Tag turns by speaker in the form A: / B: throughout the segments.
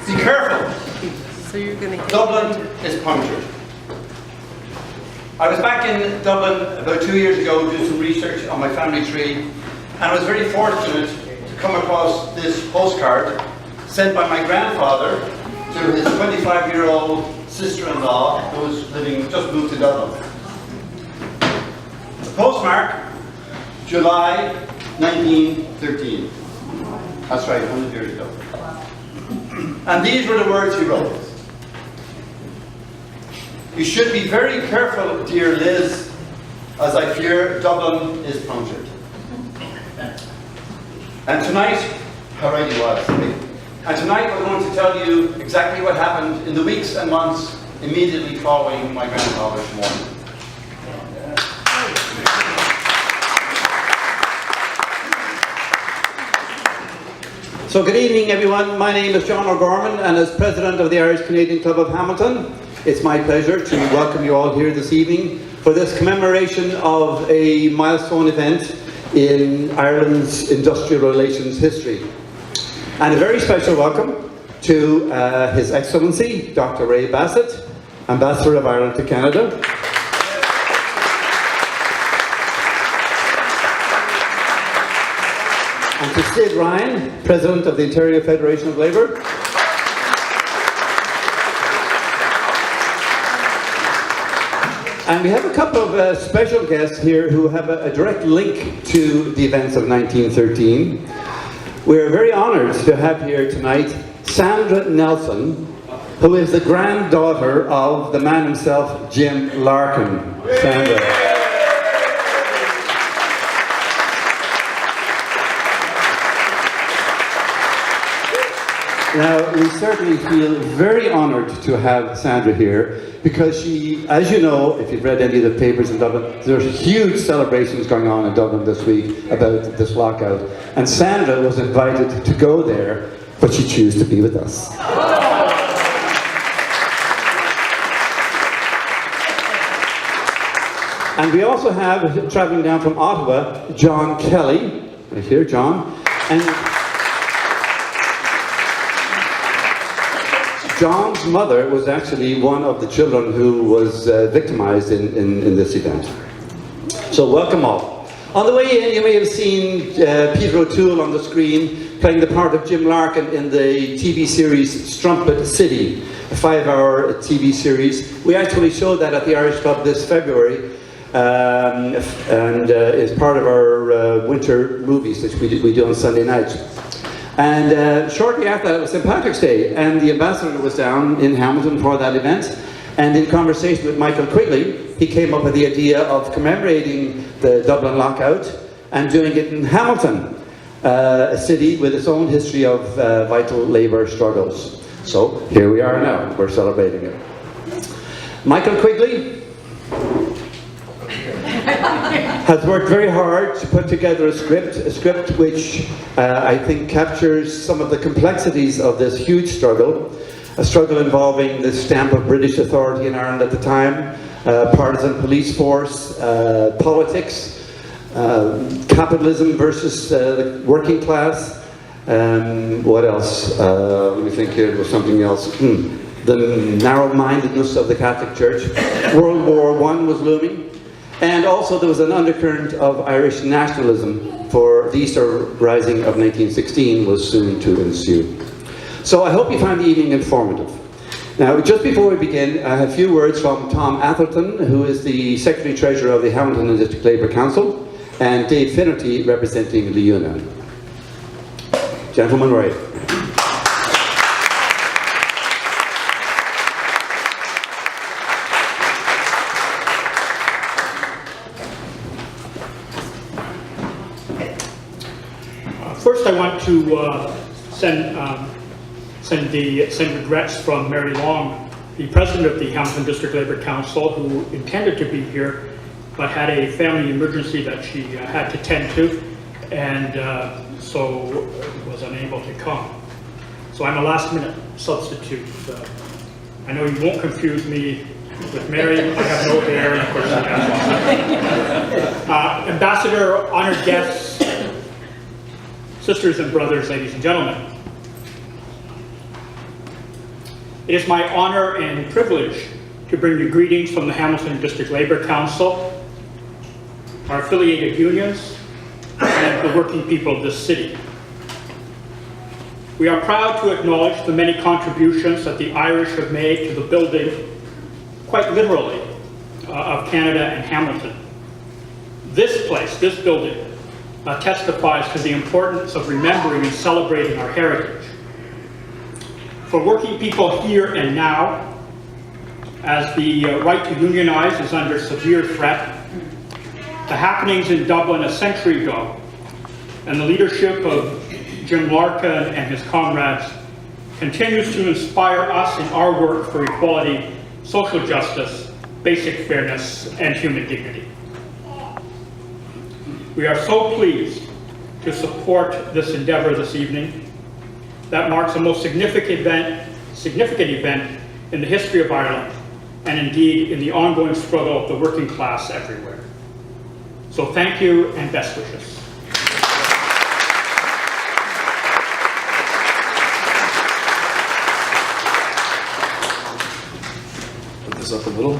A: Be careful.
B: So you're going to
A: Dublin is punctured. I was back in Dublin about 2 years ago doing some research on my family tree, and I was very fortunate to come across this postcard sent by my grandfather to his 25-year-old sister-in-law who was just moved to Dublin. The postmark, July 1913. That's right, 100 years ago. And these were the words he wrote. You should be very careful, dear Liz, as I fear Dublin is punctured. And tonight, how right he was. And tonight we're going to tell you exactly what happened in the weeks and months immediately following my grandfather's mourning. So good evening everyone, my name is John O'Gorman, and as President of the Irish Canadian Club of Hamilton, it's my pleasure to welcome you all here this evening for this commemoration of a milestone event in Ireland's industrial relations history. And a very special welcome to His Excellency, Dr. Ray Bassett, Ambassador of Ireland to Canada. And to Sid Ryan, President of the Ontario Federation of Labour. And we have a couple of special guests here who have a direct link to the events of 1913. We're very honoured to have here tonight Sandra Nelson, who is the granddaughter of the man himself, Jim Larkin. Sandra. Now, we certainly feel very honoured to have Sandra here because she, as you know, if you've read any of the papers in Dublin, there's huge celebrations going on in Dublin this week about this lockout. And Sandra was invited to go there, but she chose to be with us. And we also have, travelling down from Ottawa, John Kelly. Right here, John. And John's mother was actually one of the children who was victimized in this event. So welcome all. On the way in, you may have seen Peter O'Toole on the screen playing the part of Jim Larkin in the TV series Strumpet City, a 5-hour TV series. We actually showed that at the Irish Club this February, and is part of our winter movies which we do on Sunday nights. And shortly after that, it was St. Patrick's Day, and the ambassador was down in Hamilton for that event. And in conversation with Michael Quigley, he came up with the idea of commemorating the Dublin lockout and doing it in Hamilton, a city with its own history of vital labour struggles. So here we are now, we're celebrating it. Michael Quigley has worked very hard to put together a script which I think captures some of the complexities of this huge struggle, a struggle involving the stamp of British authority in Ireland at the time, partisan police force, politics, capitalism versus the working class, what else? Let me think here, there was something else. The narrow-mindedness of the Catholic Church. World War I was looming. And also there was an undercurrent of Irish nationalism, for the Easter Rising of 1916 was soon to ensue. So I hope you find the evening informative. Now, just before we begin, I have a few words from Tom Atherton, who is the Secretary-Treasurer of the Hamilton and District Labour Council, and Dave Finnerty, representing the union. Gentlemen, right.
C: First, I want to send regrets from Mary Long, the President of the Hamilton District Labour Council, who intended to be here, but had a family emergency that she had to tend to, and so was unable to come. So I'm a last-minute substitute. I know you won't confuse me with Mary. I have no hair, and of course I have. Ambassador, honored guests, sisters and brothers, ladies and gentlemen. It is my honor and privilege to bring you greetings from the Hamilton District Labor Council, our affiliated unions, and the working people of this city. We are proud to acknowledge the many contributions that the Irish have made to the building, quite literally, of Canada and Hamilton. This place, this building, testifies to the importance of remembering and celebrating our heritage. For working people here and now, as the right to unionize is under severe threat, the happenings in Dublin a century ago, and the leadership of Jim Larkin and his comrades continues to inspire us in our work for equality, social justice, basic fairness, and human dignity. We are so pleased to support this endeavor this evening that marks the most significant event in the history of Ireland, and indeed in the ongoing struggle of the working class everywhere. So thank you and best wishes.
D: Up a little.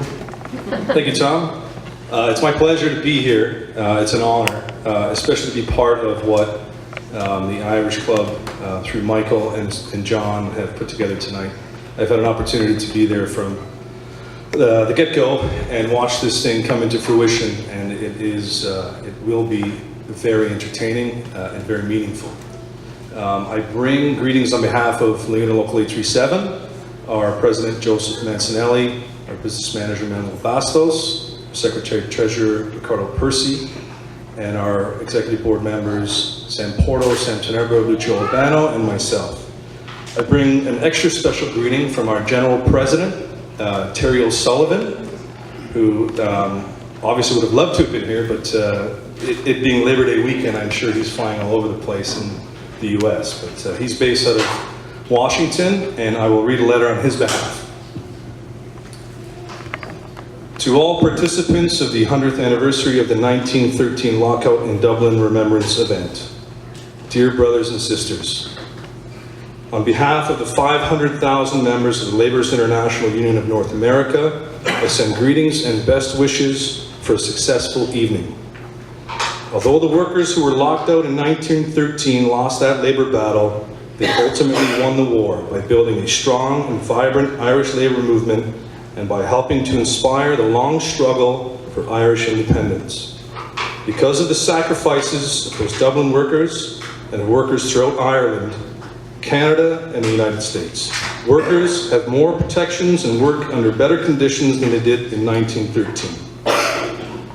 D: Thank you, Tom. It's my pleasure to be here. It's an honor, especially to be part of what the Irish Club, through Michael and John, have put together tonight. I've had an opportunity to be there from the get-go and watch this thing come into fruition, and it will be very entertaining and very meaningful. I bring greetings on behalf of Leona Local 837, our President Joseph Mancinelli, our Business Manager Manuel Bastos, Secretary Treasurer Ricardo Percy, and our Executive Board members Sam Porto, Sam Tenerbo, Lucio Albano, and myself. I bring an extra special greeting from our General President, Terry O'Sullivan, who obviously would have loved to have been here, but it being Labor Day weekend, I'm sure he's flying all over the place in the US. But he's based out of Washington, and I will read a letter on his behalf. To all participants of the 100th anniversary of the 1913 Lockout in Dublin Remembrance Event, dear brothers and sisters, on behalf of the 500,000 members of the Laborers International Union of North America, I send greetings and best wishes for a successful evening. Although the workers who were locked out in 1913 lost that labor battle, they ultimately won the war by building a strong and vibrant Irish labor movement and by helping to inspire the long struggle for Irish independence. Because of the sacrifices of those Dublin workers and workers throughout Ireland, Canada, and the United States, workers have more protections and work under better conditions than they did in 1913.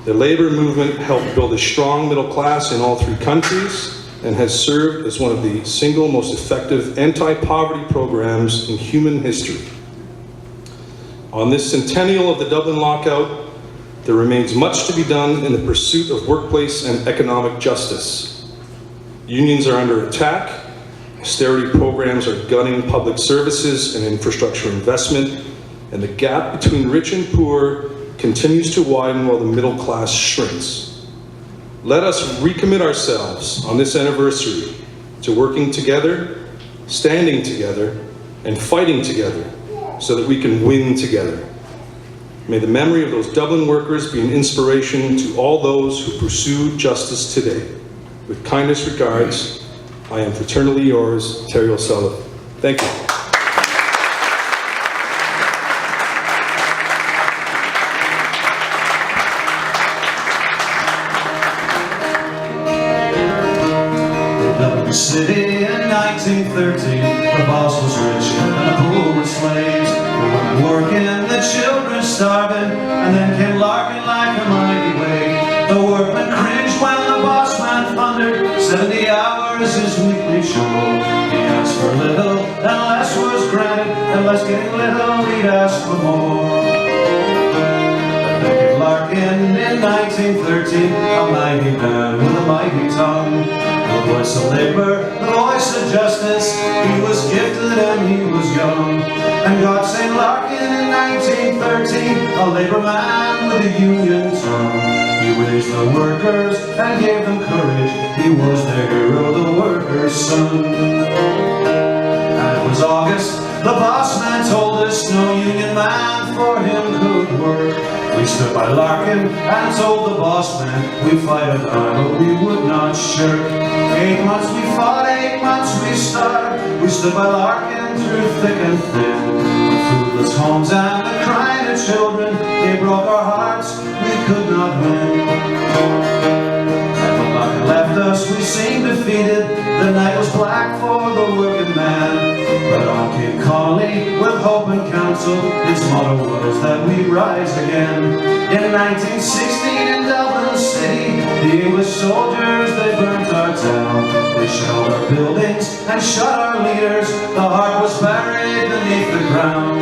D: The labor movement helped build a strong middle class in all three countries and has served as one of the single most effective anti-poverty programs in human history. On this centennial of the Dublin Lockout, there remains much to be done in the pursuit of workplace and economic justice. Unions are under attack, austerity programs are gunning public services and infrastructure investment, and the gap between rich and poor continues to widen while the middle class shrinks. Let us recommit ourselves on this anniversary to working together, standing together, and fighting together, so that we can win together. May the memory of those Dublin workers be an inspiration to all those who pursue justice today. With kindest regards, I am fraternally yours, Terry O'Sullivan. Thank you.
E: Dublin City in 1913, the boss was rich and the poor were slaves. The women working, the children starving, and then came Larkin like a mighty wave. The workmen cringed when the boss man thundered, 70 hours his weekly show. He asked for little, and less was granted, and less getting little, he'd ask for more. Larkin in 1913, a mighty man with a mighty tongue, the voice of labor, the voice of justice. He was gifted and he was young. And God sent Larkin in 1913, a labor man with a union tongue. He raised the workers and gave them courage. He was their hero, the workers' son. And it was was August, the boss man told us no union man for him could work. We stood by Larkin and told the boss man we'd fight it hard, but we would not shirk. 8 months we fought, 8 months we starved. We stood by Larkin through thick and thin. With foodless homes and the crying of children, they broke our hearts, we could not win. And when Larkin left us, we seemed defeated. The night was black for the working man. But on came Connolly with hope and counsel. His motto was that we'd rise again. In 1916 in Dublin City, the English soldiers, they burnt our town. They shelled our buildings and shot our leaders. The heart was buried beneath the ground.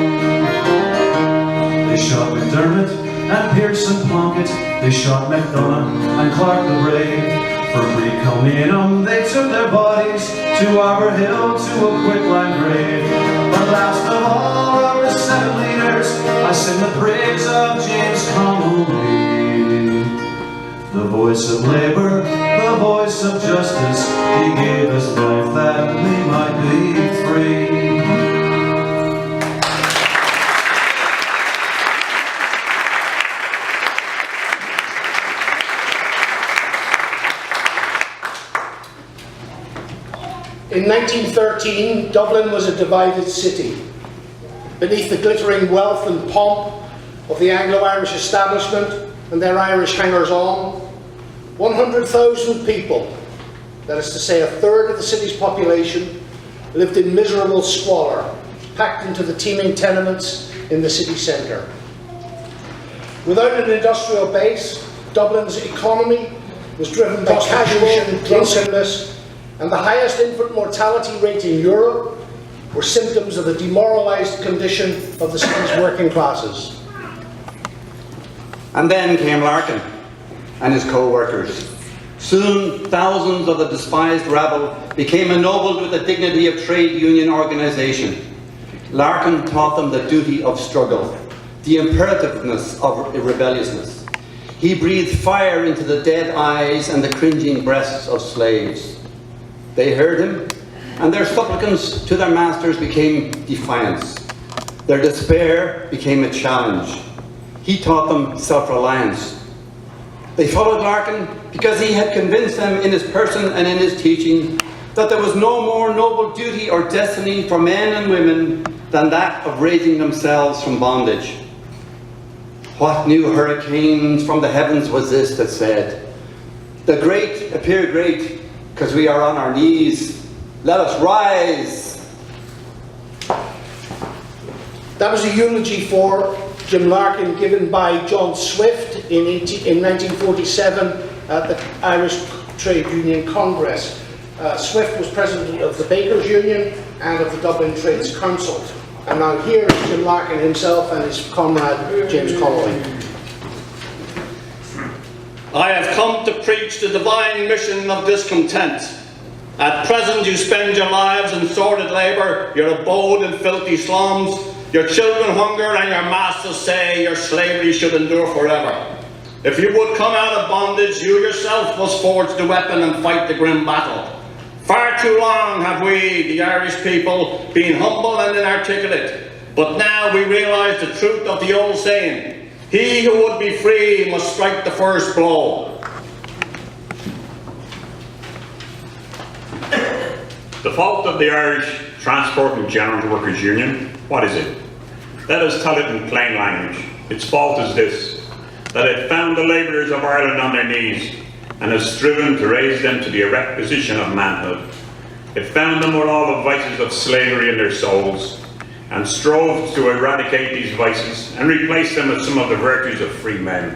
E: They shot McDermott and Pearson Plunkett. They shot MacDonagh and Clark the Brave. For Recomenium they took their bodies to Arbor Hill, to a quicklime grave. But last of all of the 7 leaders, I sing the praise of James Connolly. The voice of labor, the voice of justice, he gave us life that we might be free.
F: In 1913, Dublin was a divided city. Beneath the glittering wealth and pomp of the Anglo-Irish establishment and their Irish hangers-on, 100,000 people, that is to say a third of the city's population, lived in miserable squalor, packed into the teeming tenements in the city centre. Without an industrial base, Dublin's economy was driven by casual drunkenness, and the highest infant mortality rate in Europe were symptoms of the demoralised condition of the city's working classes.
A: And then came Larkin and his co-workers. Soon, thousands of the despised rabble became ennobled with the dignity of trade union organisation. Larkin taught them the duty of struggle, the imperativeness of rebelliousness. He breathed fire into the dead eyes and the cringing breasts of slaves. They heard him, and their supplications to their masters became defiance. Their despair became a challenge. He taught them self-reliance. They followed Larkin because he had convinced them in his person and in his teaching that there was no more noble duty or destiny for men and women than that of raising themselves from bondage. What new hurricanes from the heavens was this that said, "The great appear great, because we are on our knees. Let us rise."
F: That was a eulogy for Jim Larkin given by John Swift in 1947 at the Irish Trade Union Congress. Swift was president of the Bakers Union and of the Dublin Trades Council. And now here is Jim Larkin himself and his comrade James Connolly.
G: I have come to preach the divine mission of discontent. At present you spend your lives in sordid labour, your abode in filthy slums, your children hunger and your masters say your slavery should endure forever. If you would come out of bondage, you yourself must forge the weapon and fight the grim battle. Far too long have we, the Irish people, been humble and inarticulate, but now we realise the truth of the old saying, he who would be free must strike the first blow.
H: The fault of the Irish Transport and General Workers Union, what is it? Let us tell it in plain language. Its fault is this, that it found the labourers of Ireland on their knees and has striven to raise them to the erect position of manhood. It found them with all the vices of slavery in their souls and strove to eradicate these vices and replace them with some of the virtues of free men.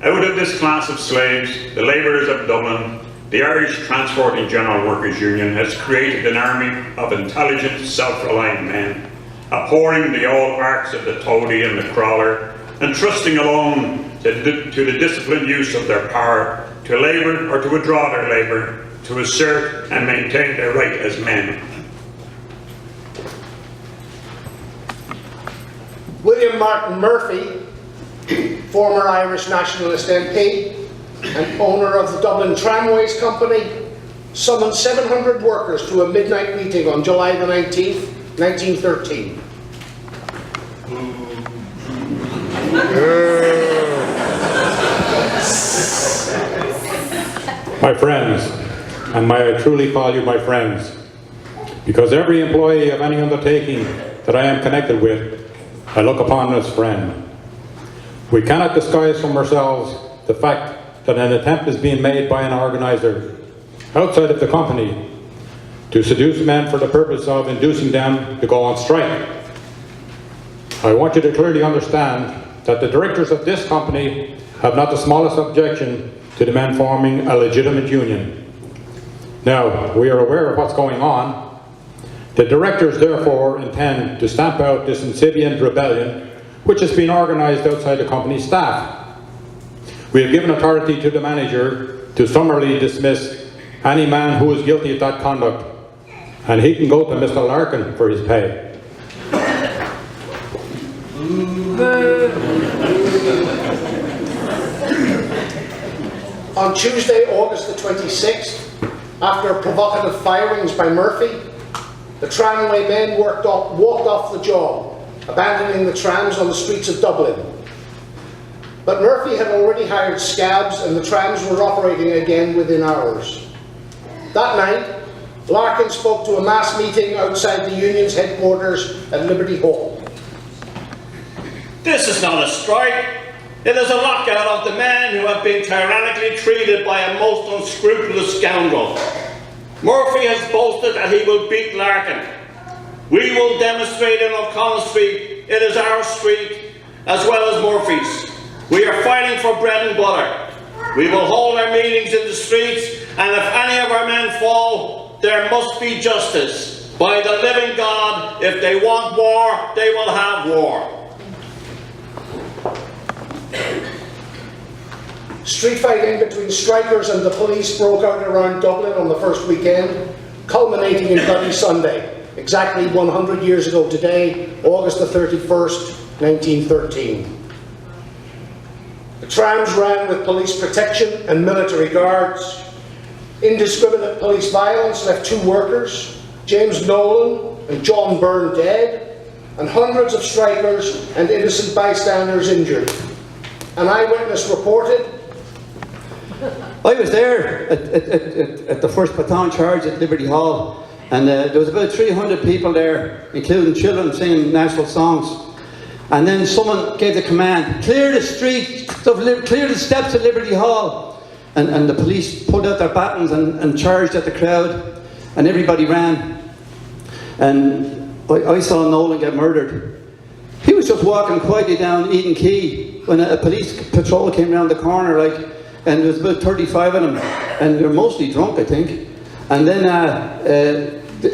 H: Out of this class of slaves, the labourers of Dublin, the Irish Transport and General Workers Union has created an army of intelligent, self-reliant men, abhorring the old arts of the toady and the crawler, and trusting alone to the disciplined use of their power to labour or to withdraw their labour, to assert and maintain their right as men.
F: William Martin Murphy, former Irish nationalist MP and owner of the Dublin Tramways Company, summoned 700 workers to a midnight meeting on July the 19th, 1913.
I: My friends, and may I truly call you my friends, because every employee of any undertaking that I am connected with, I look upon as friend. We cannot disguise from ourselves the fact that an attempt is being made by an organizer outside of the company to seduce men for the purpose of inducing them to go on strike. I want you to clearly understand that the directors of this company have not the smallest objection to the men forming a legitimate union. Now, we are aware of what's going on. The directors therefore intend to stamp out this incipient rebellion which has been organised outside the company's staff. We have given authority to the manager to summarily dismiss any man who is guilty of that conduct, and he can go to Mr. Larkin for his pay.
F: On Tuesday, August the 26th, after provocative firings by Murphy, the tramway men walked off the job, abandoning the trams on the streets of Dublin. But Murphy had already hired scabs and the trams were operating again within hours. That night, Larkin spoke to a mass meeting outside the union's headquarters at Liberty Hall.
G: This is not a strike. It is a lockout of the men who have been tyrannically treated by a most unscrupulous scoundrel. Murphy has boasted that he will beat Larkin. We will demonstrate in O'Connell Street. It is our street, as well as Murphy's. We are fighting for bread and butter. We will hold our meetings in the streets, and if any of our men fall, there must be justice. By the living God, if they want war, they will have war.
F: Street fighting between strikers and the police broke out around Dublin on the first weekend, culminating in Bloody Sunday, exactly 100 years ago today, August the 31st, 1913. The trams ran with police protection and military guards. Indiscriminate police violence left 2 workers, James Nolan and John Byrne, dead, and hundreds of strikers and innocent bystanders injured. An eyewitness reported,
A: I was there at the first baton charge at Liberty Hall, and there was about 300 people there, including children singing national songs. And then someone gave the command, clear the street, clear the steps of Liberty Hall. And the police pulled out their batons and charged at the crowd, and everybody ran. And I saw Nolan get murdered. He was just walking quietly down Eden Quay when a police patrol came around the corner, and there was about 35 of them, and they were mostly drunk, I think. And then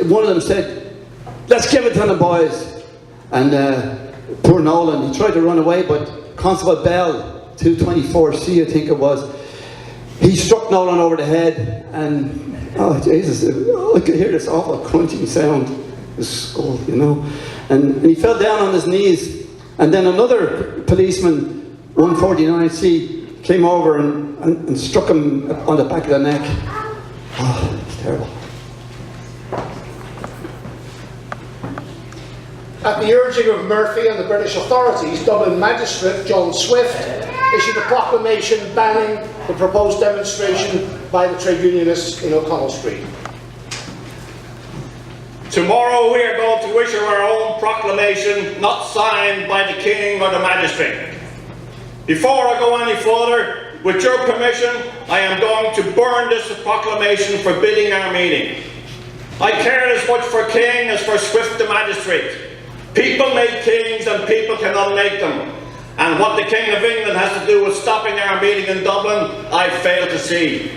A: one of them said, let's give it to the boys. And poor Nolan, he tried to run away, but Constable Bell, 224C I think it was, he struck Nolan over the head, and oh Jesus, I could hear this awful crunching sound, his skull, you know. And he fell down on his knees, and then another policeman, 149C, came over and struck him on the back of the neck. Oh, it's terrible.
F: at the urging of Murphy and the British authorities, Dublin magistrate John Swift issued a proclamation banning the proposed demonstration by the trade unionists in O'Connell Street.
G: Tomorrow we are going to issue our own proclamation, not signed by the King or the Magistrate. Before I go any further, with your permission, I am going to burn this proclamation forbidding our meeting. I care as much for King as for Swift the Magistrate. People make kings and people cannot make them. And what the King of England has to do with stopping our meeting in Dublin, I fail to see.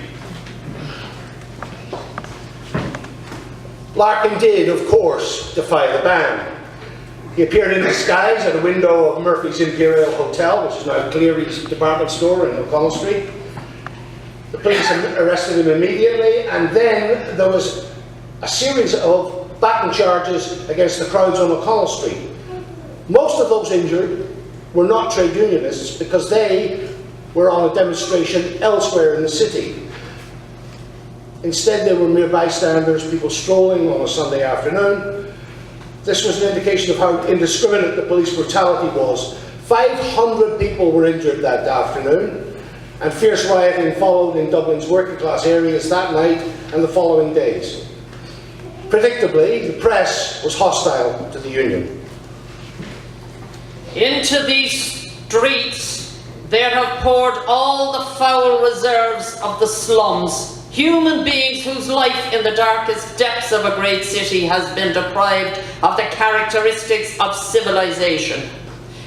F: Larkin did, of course, defy the ban. He appeared in disguise at a window of Murphy's Imperial Hotel, which is now Cleary's department store in O'Connell Street. The police arrested him immediately, and then there was a series of baton charges against the crowds on O'Connell Street. Most of those injured were not trade unionists because they were on a demonstration elsewhere in the city. Instead, they were mere bystanders, people strolling on a Sunday afternoon. This was an indication of how indiscriminate the police brutality was. 500 people were injured that afternoon, and fierce rioting followed in Dublin's working class areas that night and the following days. Predictably, the press was hostile to the union.
J: Into these streets there have poured all the foul reserves of the slums, human beings whose life in the darkest depths of a great city has been deprived of the characteristics of civilization.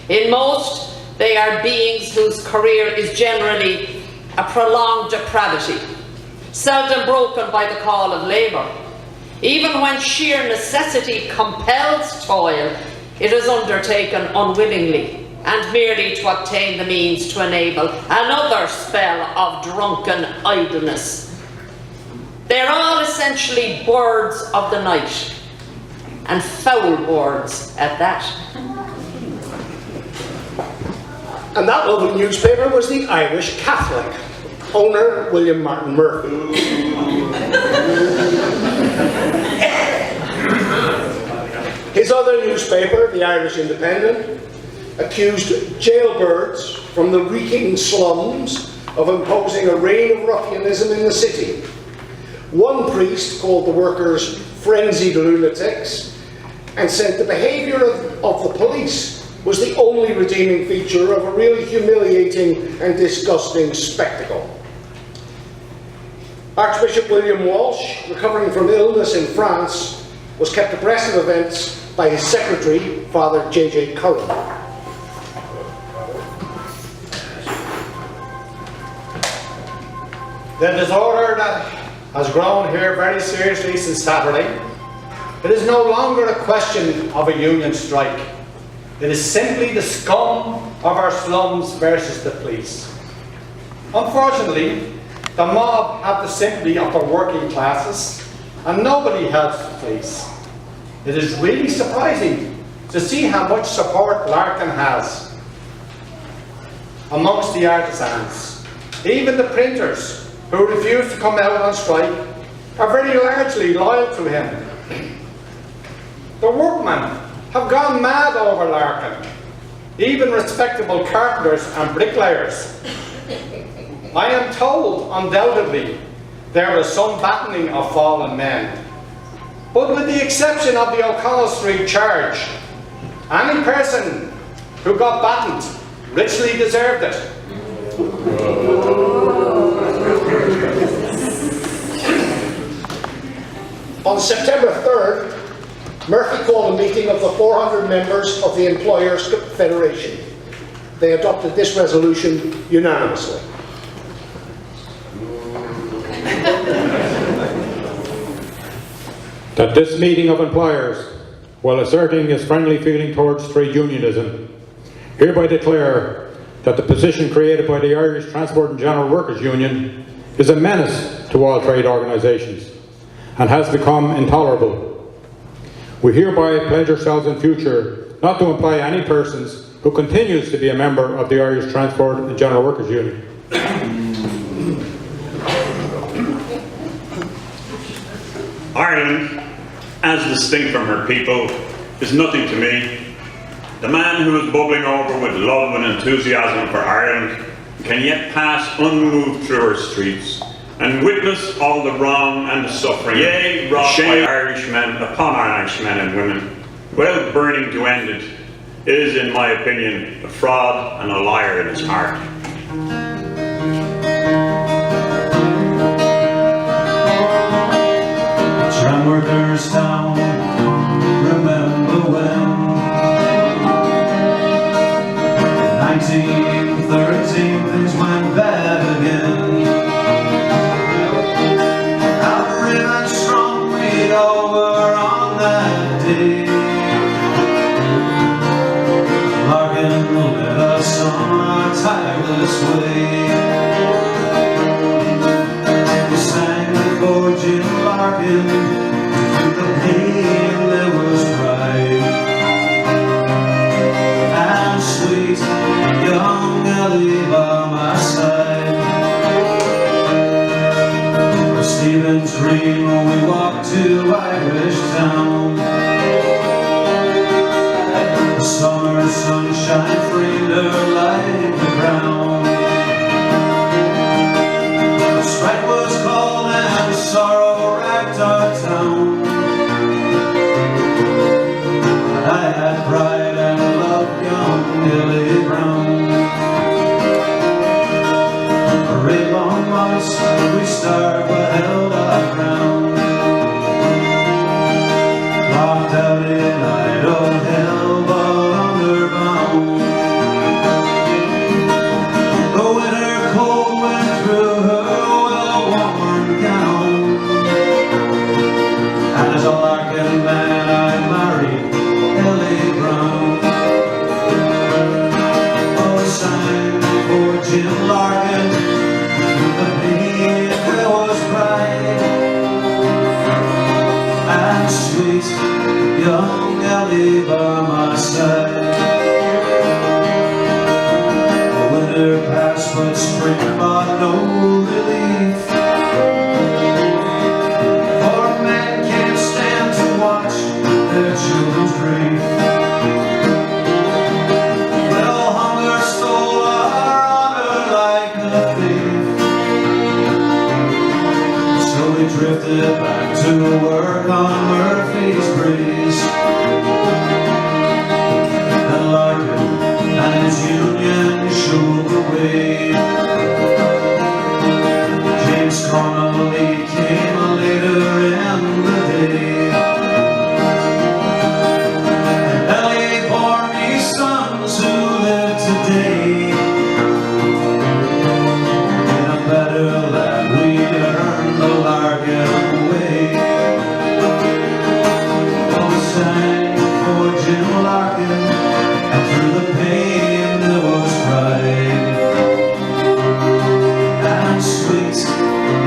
J: In most, they are beings whose career is generally a prolonged depravity, seldom broken by the call of labour. Even when sheer necessity compels toil, it is undertaken unwillingly and merely to obtain the means to enable another spell of drunken idleness. They are all essentially birds of the night, and foul birds at that.
F: And that lovely newspaper was the Irish Catholic, owner William Martin Murphy. His other newspaper, the Irish Independent, accused jailbirds from the reeking slums of imposing a reign of ruffianism in the city. One priest called the workers frenzied lunatics and said the behaviour of the police was the only redeeming feature of a really humiliating and disgusting spectacle. Archbishop William Walsh, recovering from illness in France, was kept abreast of events by his secretary, Father J.J. Curran.
K: The disorder that has grown here very seriously since Saturday, it is no longer a question of a union strike. It is simply the scum of our slums versus the police. Unfortunately, the mob have the sympathy of the working classes, and nobody helps the police. It is really surprising to see how much support Larkin has amongst the artisans. Even the printers, who refuse to come out on strike, are very largely loyal to him. The workmen have gone mad over Larkin, even respectable carpenters and bricklayers. I am told, undoubtedly, there was some battening of fallen men. But with the exception of the O'Connell Street charge, any person who got battened richly deserved it.
F: On September 3rd, Murphy called a meeting of the 400 members of the Employers Federation. They adopted this resolution unanimously.
I: That this meeting of employers, while asserting his friendly feeling towards trade unionism, hereby declare that the position created by the Irish Transport and General Workers Union is a menace to all trade organisations and has become intolerable. We hereby pledge ourselves in future not to employ any persons who continues to be a member of the Irish Transport and General Workers Union.
H: Ireland, as distinct from her people, is nothing to me. The man who is bubbling over with love and enthusiasm for Ireland can yet pass unmoved through her streets and witness all the wrong and the suffering, yea, wrought by Irishmen upon Irishmen and women, without burning to end it, is, in my opinion, a fraud and a liar in his heart.
E: Tram workers down, remember when 1913 things went bad again. I've ridden strongly over on that day. Larkin led us on our tireless way. We sang before Jim Larkin. The pain there was pride and sweet young Ellie by my side. Stephen dream, we walked to Irish Town. The summer sunshine framed her like the ground. The strike was cold and sorrow racked our town. And I had pride and loved young Billy Brown. For 8 long months we starved but held our ground. Locked out in idle hell but underbound. The winter cold went through her well-worn gown. And as a Larkin man I married Ellie Brown. Oh, sang for Jim Larkin. There was pride and sweet young Ellie by my side. The winter passed but spring brought no relief. For men can't stand to watch their children's grief. Well, hunger stole our honor like a thief. So we drifted back to work on Murphy's Breeze. And Larkin and his union showed the way. James Connolly came later in the day. And Ellie bore me sons who live today. In a better land we earned the Larkin way. Oh, we sang for Jim Larkin, and through the pain there was pride. And sweet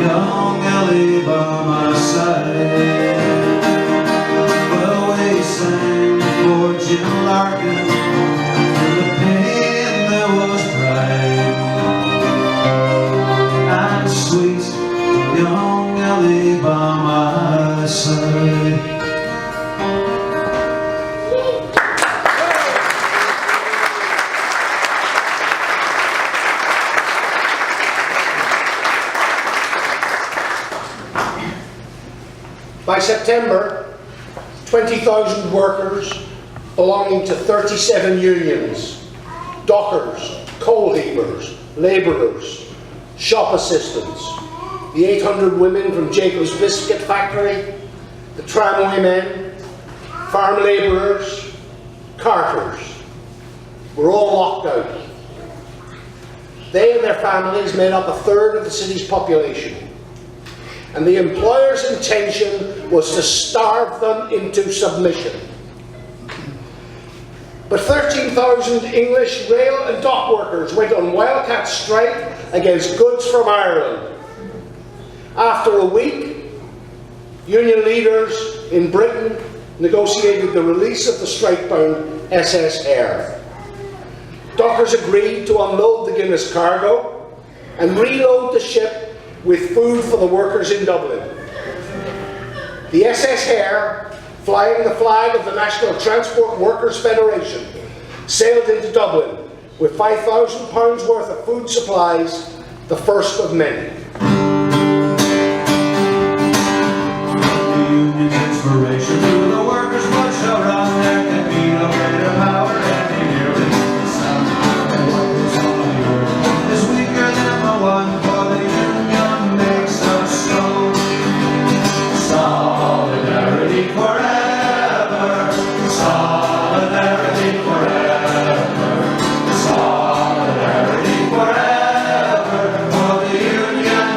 E: young Ellie by my side. Well, we sang for Jim Larkin, and through the pain there was pride. And sweet young Ellie by my side.
F: By September, 20,000 workers belonging to 37 unions, dockers, coal heavers, labourers, shop assistants, the 800 women from Jacob's Biscuit Factory, the tramway men, farm labourers, carters, were all locked out. They and their families made up 1/3 of the city's population. And the employer's intention was to starve them into submission. But 13,000 English rail and dock workers went on wildcat strike against goods from Ireland. After a week, union leaders in Britain negotiated the release of the strike-bound SS Hare. Dockers agreed to unload the Guinness cargo and reload the ship with food for the workers in Dublin. The SS Hare, flying the flag of the National Transport Workers Federation, sailed into Dublin with £5,000 worth of food supplies, the first of many.
E: The union's inspiration to the workers much around. There can be no greater power anywhere than the sound. And what goes on the earth is weaker than the one, for the union makes us strong. Solidarity forever, solidarity forever, solidarity forever, for the union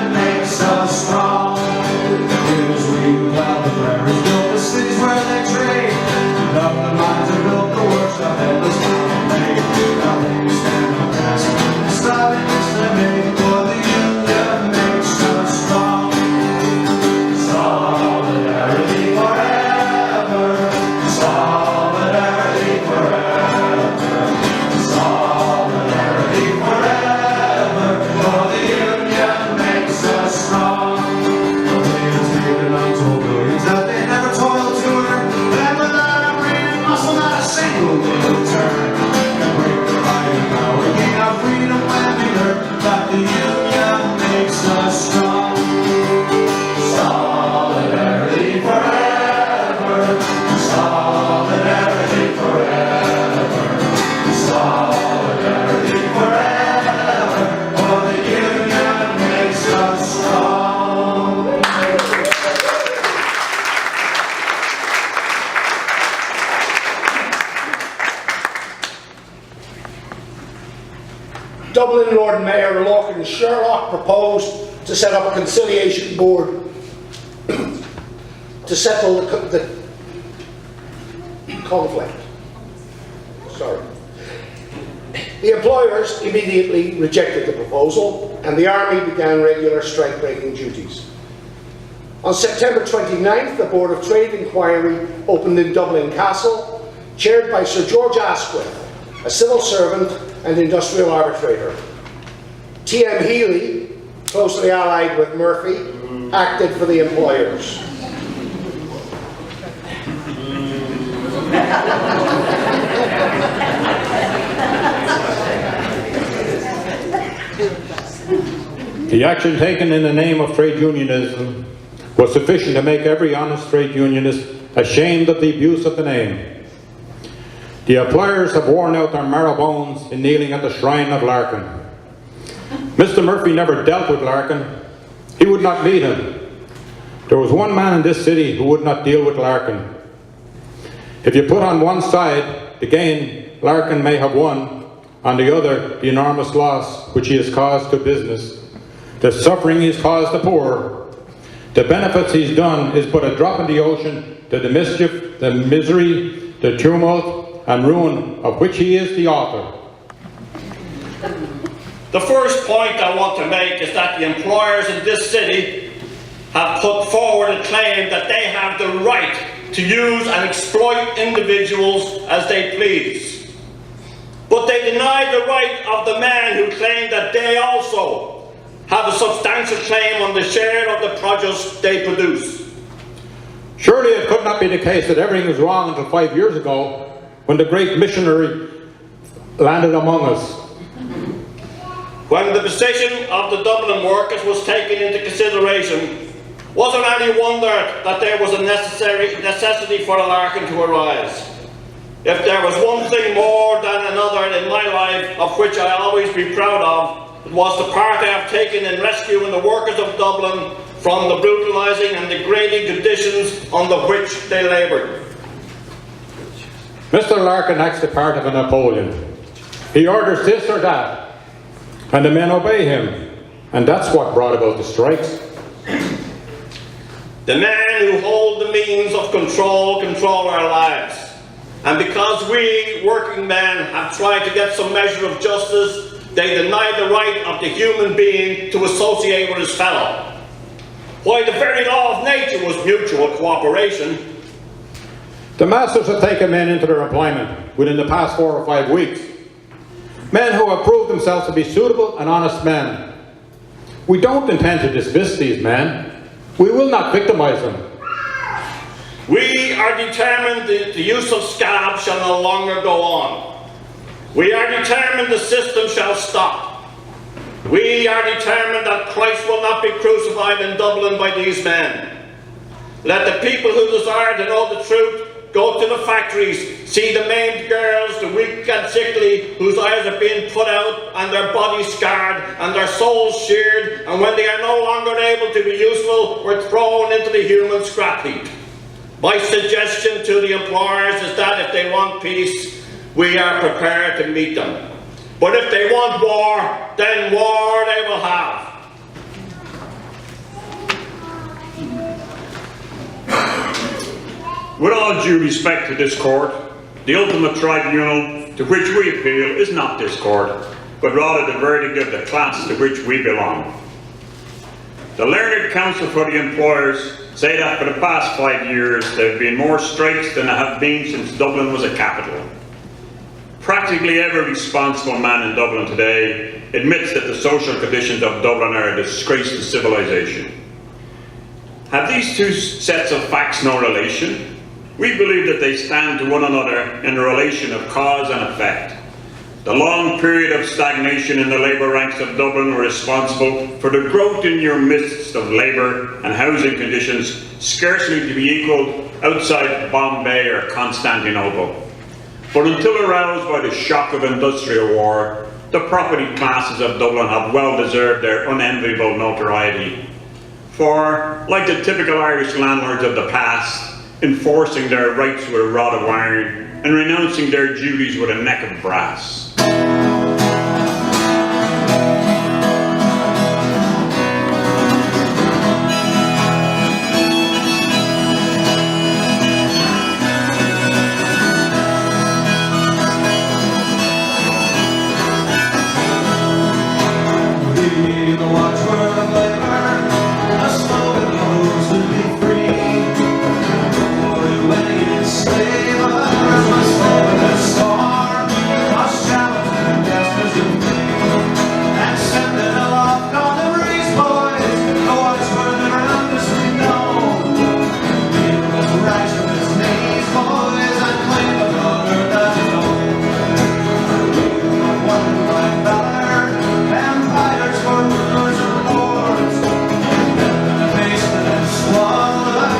F: Dublin Lord Mayor Larkin Sherlock proposed to set up a conciliation board to settle the conflict. Sorry. The employers immediately rejected the proposal, and the army began regular strike-breaking duties. On September 29th, the Board of Trade Inquiry opened in Dublin Castle, chaired by Sir George Asquith, a civil servant and industrial arbitrator. T.M. Healy, closely allied with Murphy, acted for the employers.
I: The action taken in the name of trade unionism was sufficient to make every honest trade unionist ashamed of the abuse of the name. The employers have worn out their marrow bones in kneeling at the shrine of Larkin. Mr. Murphy never dealt with Larkin. He would not meet him. There was one man in this city who would not deal with Larkin. If you put on one side the gain Larkin may have won, on the other the enormous loss which he has caused to business, the suffering he's caused the poor, the benefits he's done is but a drop in the ocean to the mischief, the misery, the tumult and ruin of which he is the author.
G: The first point I want to make is that the employers in this city have put forward a claim that they have the right to use and exploit individuals as they please. But they deny the right of the men who claim that they also have a substantial claim on the share of the produce they produce.
I: Surely it could not be the case that everything was wrong until 5 years ago, when the great missionary landed among us.
G: When the position of the Dublin workers was taken into consideration, wasn't any wonder that there was a necessity for a Larkin to arise. If there was one thing more than another in my life of which I always be proud of, it was the part I have taken in rescuing the workers of Dublin from the brutalising and degrading conditions under which they laboured.
I: Mr. Larkin acts the part of a Napoleon. He orders this or that, and the men obey him, and that's what brought about the strikes.
G: The men who hold the means of control our lives. And because we, working men, have tried to get some measure of justice, they deny the right of the human being to associate with his fellow. Why, the very law of nature was mutual cooperation.
I: The masters have taken men into their employment within the past 4 or 5 weeks. Men who have proved themselves to be suitable and honest men. We don't intend to dismiss these men. We will not victimize them.
G: We are determined that the use of scabs shall no longer go on. We are determined the system shall stop. We are determined that Christ will not be crucified in Dublin by these men. Let the people who desire to know the truth go to the factories, see the maimed girls, the weak and sickly, whose eyes are being put out and their bodies scarred and their souls sheared, and when they are no longer able to be useful, were thrown into the human scrap heap. My suggestion to the employers is that if they want peace, we are prepared to meet them. But if they want war, then war they will have.
H: With all due respect to this court, the ultimate tribunal to which we appeal is not this court, but rather the verdict of the class to which we belong. The Learned Counsel for the Employers say that for the past 5 years there have been more strikes than there have been since Dublin was a capital. Practically every responsible man in Dublin today admits that the social conditions of Dublin are a disgrace to civilization. Have these two sets of facts no relation? We believe that they stand to one another in a relation of cause and effect. The long period of stagnation in the labour ranks of Dublin were responsible for the growth in your midst of labour and housing conditions scarcely to be equalled outside Bombay or Constantinople. But until aroused by the shock of industrial war, the property classes of Dublin have well deserved their unenviable notoriety. For, like the typical Irish landlords of the past, enforcing their rights with a rod of iron and renouncing their duties with a neck of brass.
E: be the watchword of labor, a slogan goes to be free. For any enslavers must live in a storm, must challenge their masters in vain, and send it aloft on the breeze, boys, the watchword around us we know. He must rise from his knees, boys, and claim the honor that is owed. One black valor, empires for rulers and lords, in the basement and squalor,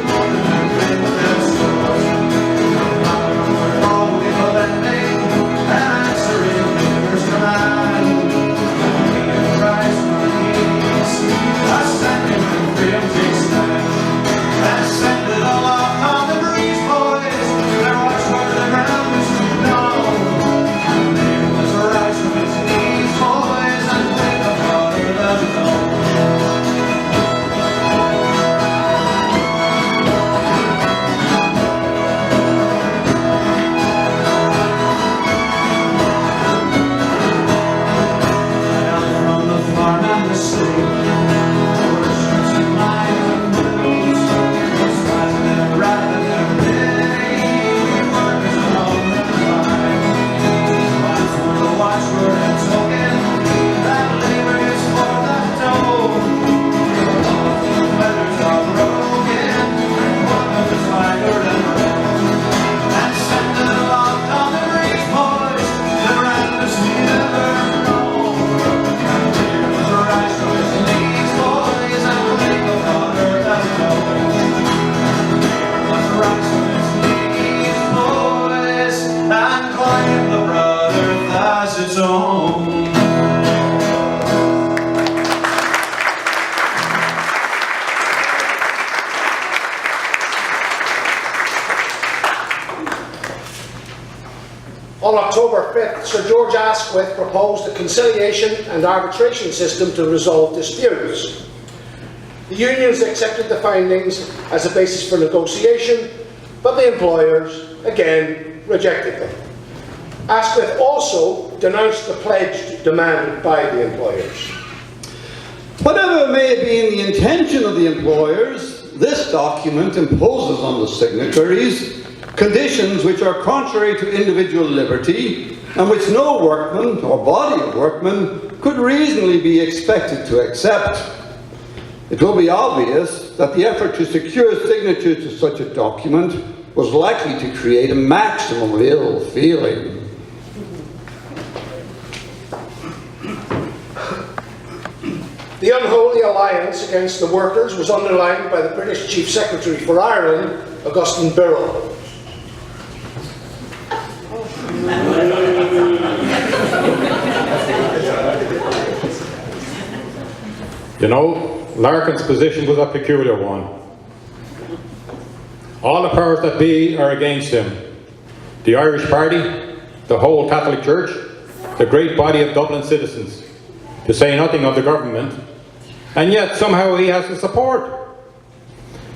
E: and big with their swords. We're always unending, answering leader's command. We rise from our knees, ascending when freedom takes stand, and send it aloft on the breeze, boys, their watchword around us we know. Rise from its knees, boys, and take the water that is own. Down from the farm and the city, worships and mines and mills, rising and rather than pity, workers along the line. The watchword and token that labor is for that dough. The feathers are broken, one of us laggard and red, and send it aloft on the breeze, boys, the grandest we ever know. Here was a rise from his knees, boys, and claim the honor that is owed. Here was a rise from his knees, boys, and claim the brother as its own.
F: On October 5th, Sir George Asquith proposed a conciliation and arbitration system to resolve disputes. The unions accepted the findings as a basis for negotiation, but the employers, again, rejected them. Asquith also denounced the pledge demanded by the employers.
A: Whatever may have been the intention of the employers, this document imposes on the signatories conditions which are contrary to individual liberty and which no workman or body of workmen could reasonably be expected to accept. It will be obvious that the effort to secure signatures to such a document was likely to create a maximum of ill feeling.
F: The unholy alliance against the workers was underlined by the British Chief Secretary for Ireland, Augustine Birrell.
I: You know, Larkin's position was a peculiar one. All the powers that be are against him. The Irish Party, the whole Catholic Church, the great body of Dublin citizens, to say nothing of the government, and yet somehow he has the support.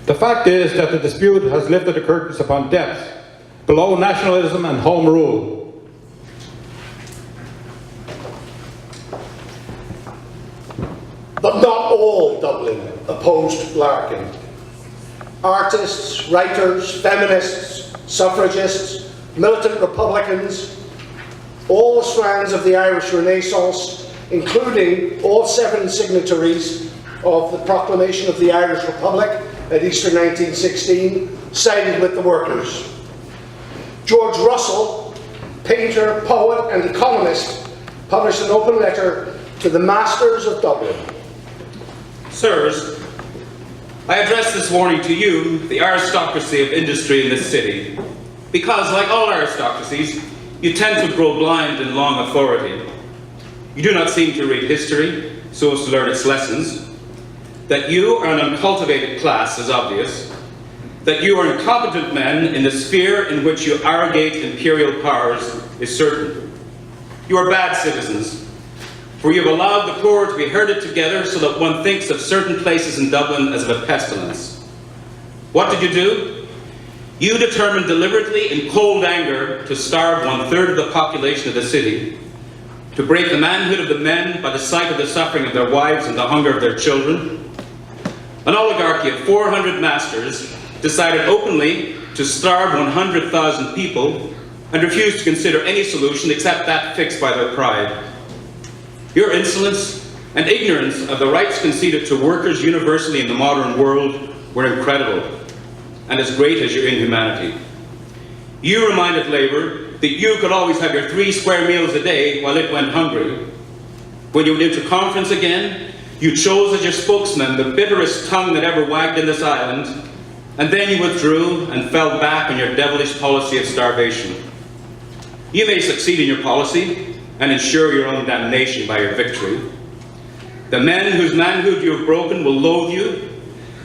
I: The fact is that the dispute has lifted the curtains upon depths, below nationalism and home rule.
F: But not all Dublin opposed Larkin. Artists, writers, feminists, suffragists, militant Republicans, all the strands of the Irish Renaissance, including all 7 signatories of the Proclamation of the Irish Republic at Easter 1916, sided with the workers. George Russell, painter, poet and economist, published an open letter to the masters of Dublin.
L: Sirs, I address this warning to you, the aristocracy of industry in this city, because, like all aristocracies, you tend to grow blind in long authority. You do not seem to read history so as to learn its lessons. That you are an uncultivated class is obvious. That you are incompetent men in the sphere in which you arrogate imperial powers is certain. You are bad citizens, for you have allowed the poor to be herded together so that one thinks of certain places in Dublin as of a pestilence. What did you do? You determined deliberately in cold anger to starve 1/3 of the population of the city, to break the manhood of the men by the sight of the suffering of their wives and the hunger of their children. An oligarchy of 400 masters decided openly to starve 100,000 people and refused to consider any solution except that fixed by their pride. Your insolence and ignorance of the rights conceded to workers universally in the modern world were incredible, and as great as your inhumanity. You reminded Labour that you could always have your 3 square meals a day while it went hungry. When you went into conference again, you chose as your spokesman the bitterest tongue that ever wagged in this island, and then you withdrew and fell back on your devilish policy of starvation. You may succeed in your policy and ensure your own damnation by your victory. The men whose manhood you have broken will loathe you.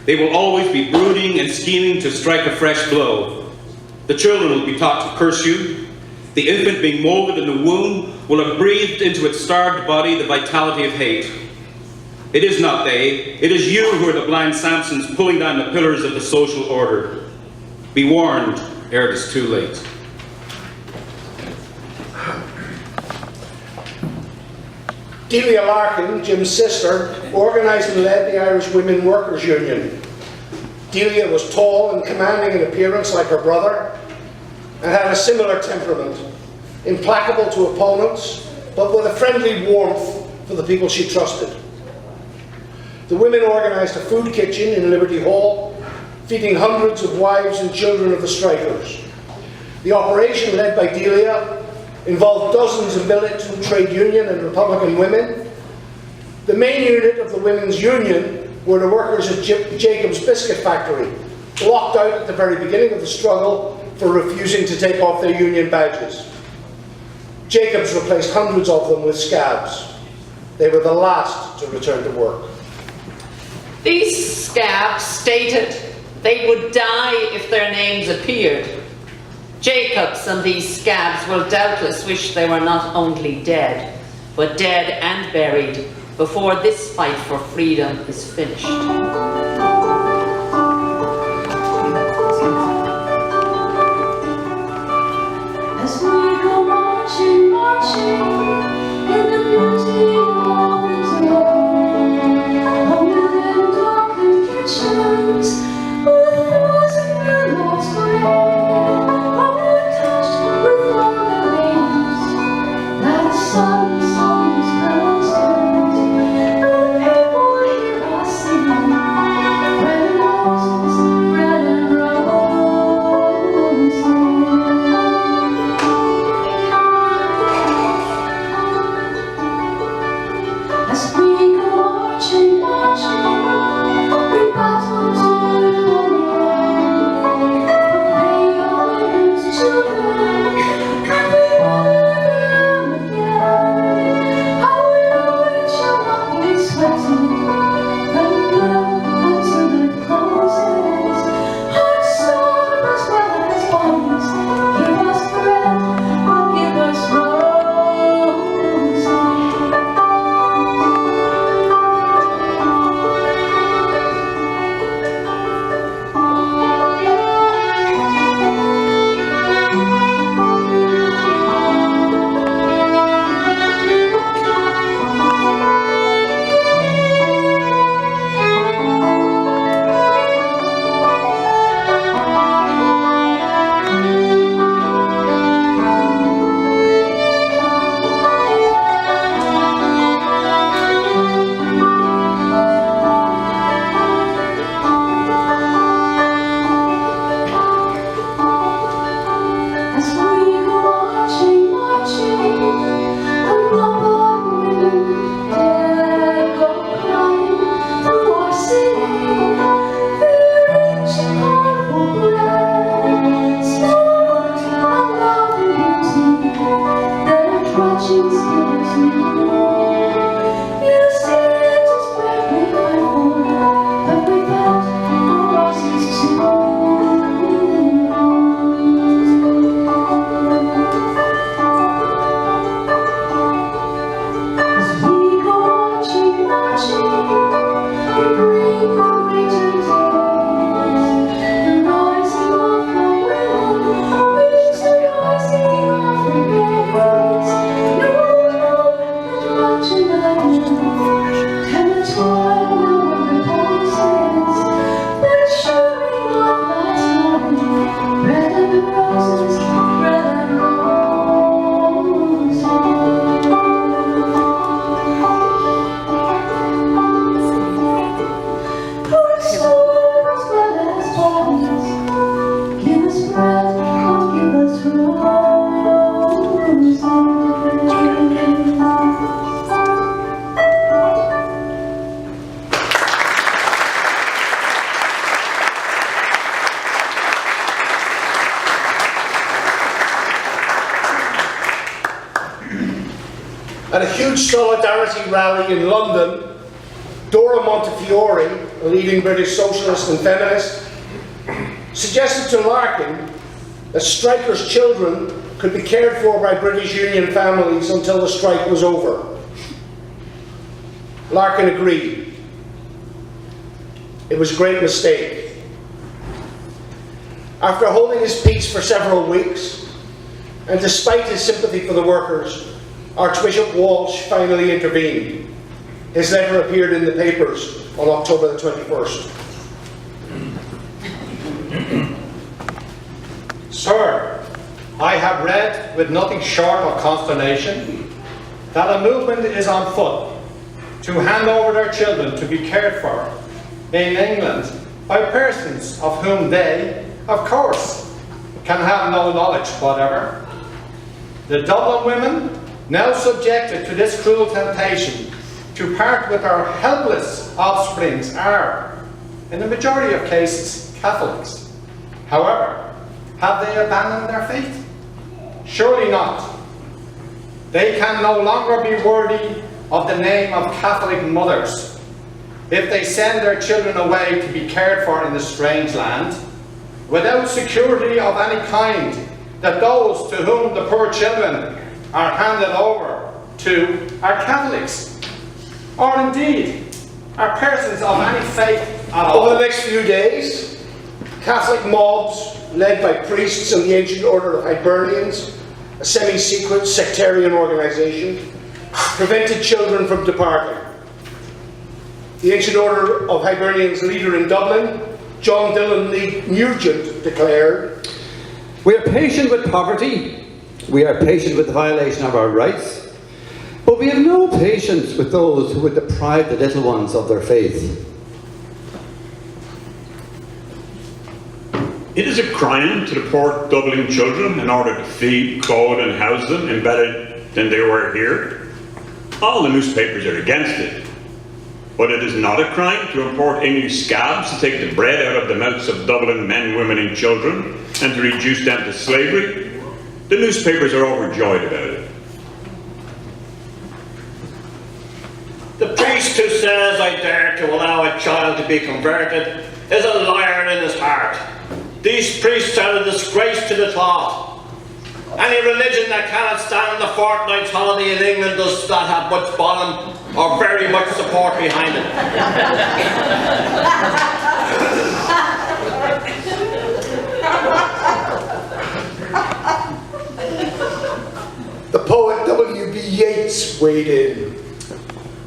L: They will always be brooding and scheming to strike a fresh blow. The children will be taught to curse you. The infant being moulded in the womb will have breathed into its starved body the vitality of hate. It is not they, it is you who are the blind Samsons pulling down the pillars of the social order. Be warned ere it is too late.
F: Delia Larkin, Jim's sister, organised and led the Irish Women Workers' Union. Delia was tall and commanding in appearance like her brother, and had a similar temperament, implacable to opponents, but with a friendly warmth for the people she trusted. The women organised a food kitchen in Liberty Hall, feeding hundreds of wives and children of the strikers. The operation, led by Delia, involved dozens of militant trade union and Republican women. The main unit of the women's union were the workers at Jacob's Biscuit Factory, locked out at the very beginning of the struggle for refusing to take off their union badges. Jacobs replaced hundreds of them with scabs. They were the last to return to work.
J: These scabs stated they would die if their names appeared. Jacobs and these scabs will doubtless wish they were not only dead, but dead and buried before this fight for freedom is finished.
M: As we go marching, marching in the beauty of the day, hungry and darkened kitchens with frozen billows grey.
F: At a huge solidarity rally in London, Dora Montefiore, a leading British socialist and feminist, suggested to Larkin that strikers' children could be cared for by British Union families until the strike was over. Larkin agreed. It was a great mistake. After holding his peace for several weeks, and despite his sympathy for the workers, Archbishop Walsh finally intervened. His letter appeared in the papers on October the 21st.
K: Sir, I have read with nothing short of consternation that a movement is on foot to hand over their children to be cared for in England by persons of whom they, of course, can have no knowledge whatever. The Dublin women, now subjected to this cruel temptation to part with our helpless offsprings, are, in the majority of cases, Catholics. However, have they abandoned their faith? Surely not. They can no longer be worthy of the name of Catholic mothers if they send their children away to be cared for in a strange land, without security of any kind that those to whom the poor children are handed over to are Catholics, or indeed are persons of any faith at all.
F: Over the next few days, Catholic mobs led by priests and the Ancient Order of Hibernians, a semi-secret sectarian organisation, prevented children from departing. The Ancient Order of Hibernians leader in Dublin, John Dillon Nugent, declared,
A: "We are patient with poverty, we are patient with the violation of our rights, but we have no patience with those who would deprive the little ones of their faith."
H: It is a crime to deport Dublin children in order to feed, clothe and house them embedded than they were here. All the newspapers are against it. But it is not a crime to import English scabs to take the bread out of the mouths of Dublin men, women and children and to reduce them to slavery. The newspapers are overjoyed about it.
G: The priest who says I dare to allow a child to be converted is a liar in his heart. These priests are a disgrace to the cloth. Any religion that cannot stand the fortnight's holiday in England does not have much bottom or very much support behind it.
F: The poet W.B. Yeats weighed in.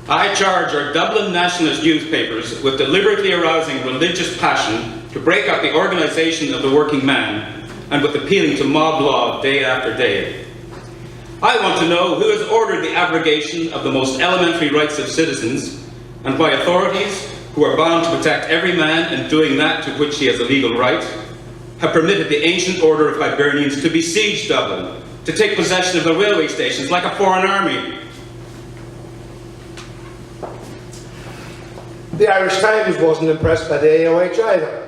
L: I charge our Dublin nationalist newspapers with deliberately arousing religious passion to break up the organisation of the working man and with appealing to mob law day after day. I want to know who has ordered the abrogation of the most elementary rights of citizens and why authorities, who are bound to protect every man in doing that to which he has a legal right, have permitted the Ancient Order of Hibernians to besiege Dublin, to take possession of the railway stations like a foreign army.
F: The Irish Times wasn't impressed by the AOH either.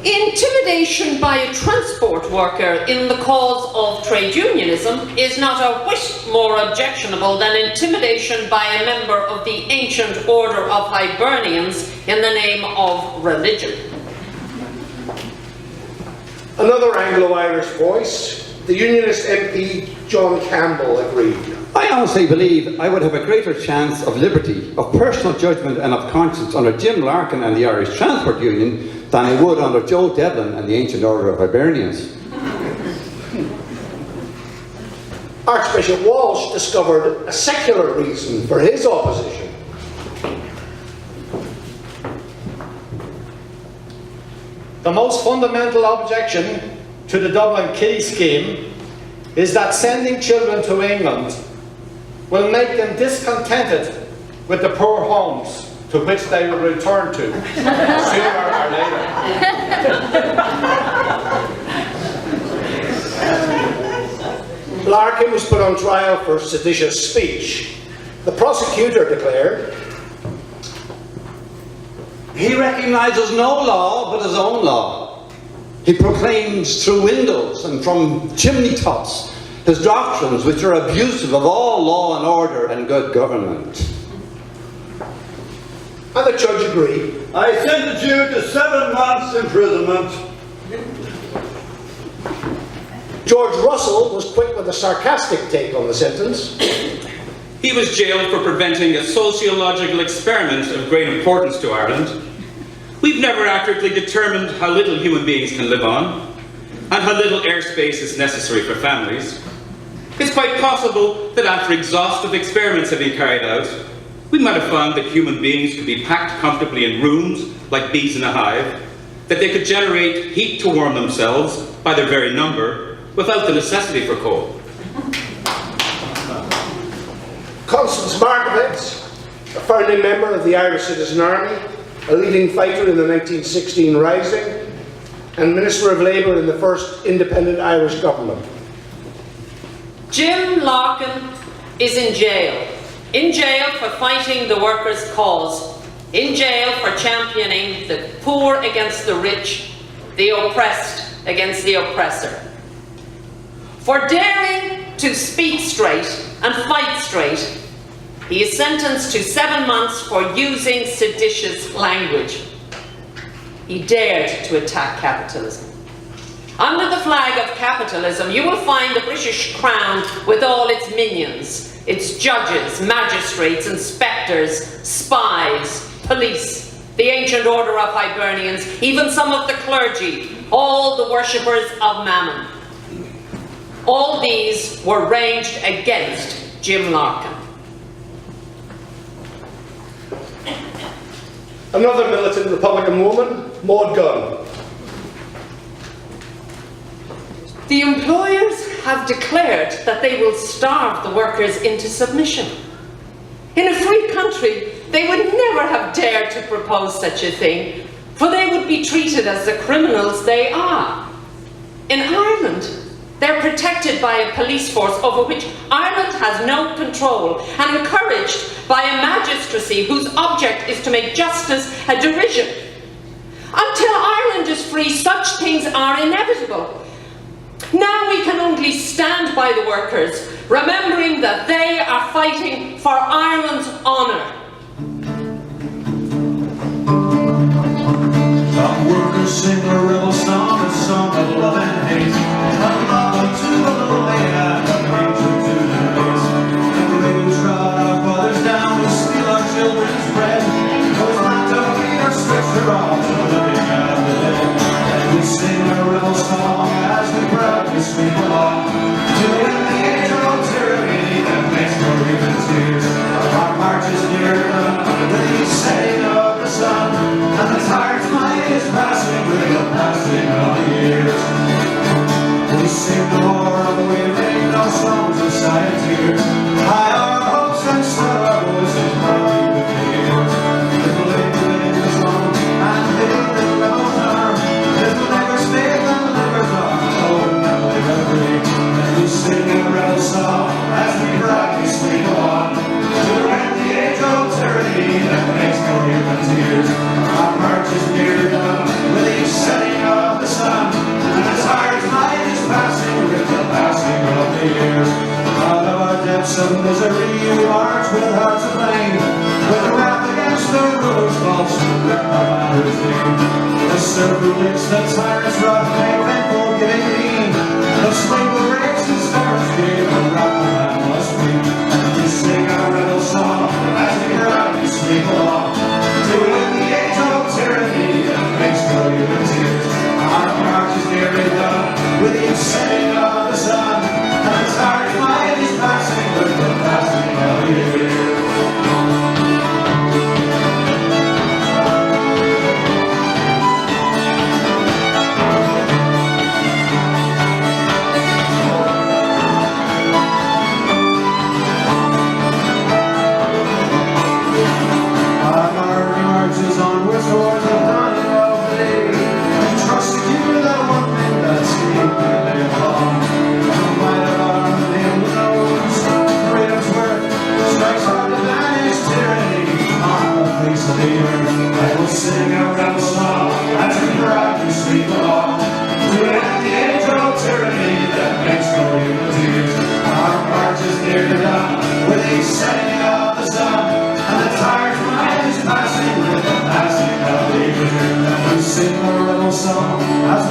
J: Intimidation by a transport worker in the cause of trade unionism is not a whit more objectionable than intimidation by a member of the Ancient Order of Hibernians in the name of religion.
F: Another Anglo-Irish voice, the Unionist MP John Campbell, agreed.
A: "I honestly believe I would have a greater chance of liberty, of personal judgment and of conscience under Jim Larkin and the Irish Transport Union than I would under Joe Devlin and the Ancient Order of Hibernians."
F: Archbishop Walsh discovered a secular reason for his opposition.
K: The most fundamental objection to the Dublin Key scheme is that sending children to England will make them discontented with the poor homes to which they will return to sooner or later.
F: Larkin was put on trial for seditious speech. The prosecutor declared,
A: "He recognises no law but his own law. He proclaims through windows and from chimney tops his doctrines, which are abusive of all law and order and good government.
F: And the judge agreed.
N: I sentence you to 7 months imprisonment.
F: George Russell was quick with a sarcastic take on the sentence.
L: He was jailed for preventing a sociological experiment of great importance to Ireland. We've never accurately determined how little human beings can live on, and how little airspace is necessary for families. It's quite possible that after exhaustive experiments have been carried out, we might have found that human beings could be packed comfortably in rooms like bees in a hive, that they could generate heat to warm themselves by their very number without the necessity for coal.
F: Constance Markovitz, a founding member of the Irish Citizen Army, a leading fighter in the 1916 Rising, and Minister of Labour in the first independent Irish government.
J: Jim Larkin is in jail. In jail for fighting the workers' cause. In jail for championing the poor against the rich, the oppressed against the oppressor. For daring to speak straight and fight straight, he is sentenced to 7 months for using seditious language. He dared to attack capitalism. Under the flag of capitalism, you will find the British Crown with all its minions, its judges, magistrates, inspectors, spies, police, the ancient order of Hibernians, even some of the clergy, all the worshippers of Mammon. All these were ranged against Jim Larkin.
F: Another militant Republican woman, Maud Gunn.
J: The employers have declared that they will starve the workers into submission. In a free country, they would never have dared to propose such a thing, for they would be treated as the criminals they are. In Ireland, they're protected by a police force over which Ireland has no control, and encouraged by a magistracy whose object is to make justice a derision. Until Ireland is free, such things are inevitable. Now we can only stand by the workers, remembering that they are fighting for Ireland's honour.
E: Some workers sing a rebel song, a song of love and hate. A love to the lonely and a hatred to the race. And the way we trod our fathers down, we steal our children's bread. Those not to feed or stretch their arms to the living and the dead. And we sing a rebel song as we proudly sweep along to end the age of tyranny that makes no human tears. Our march is near done with the setting of the sun, and the tired mind is passing with the passing of the years. We sing no more of wavering, no songs of sighing tears. High our hopes and swell our voices proudly with the years. Little labor is long, and little the rebel's arm. Little never stay, and never gone, oh, never free. And we sing a rebel song as we proudly sweep along to end the age of tyranny that makes no human tears. Our march is near done with the setting of the sun, and the tired night is passing with the passing of the years. Out of our depths of misery we march with hearts aflame, with a wrath against the rulers false who let our matters name. The serf who licks the tyrant's rough make thankful giving mean. The slave who breaks his sparrows gave a wrath the man must be. We sing our rebel song as we proudly sweep along to end the age of tyranny that makes no human tears. Our march is nearly done with the setting of the sun, and the tired mind is passing with the passing of the years. Our army marches onwards towards the dawning of the day, and trust to you that one thing that's deeply laid upon. The might of our name knows freedom's worth, strikes hard to banish tyranny on the face of the earth. I will sing a rebel song as we proudly sweep along to end the age of tyranny that makes no human tears.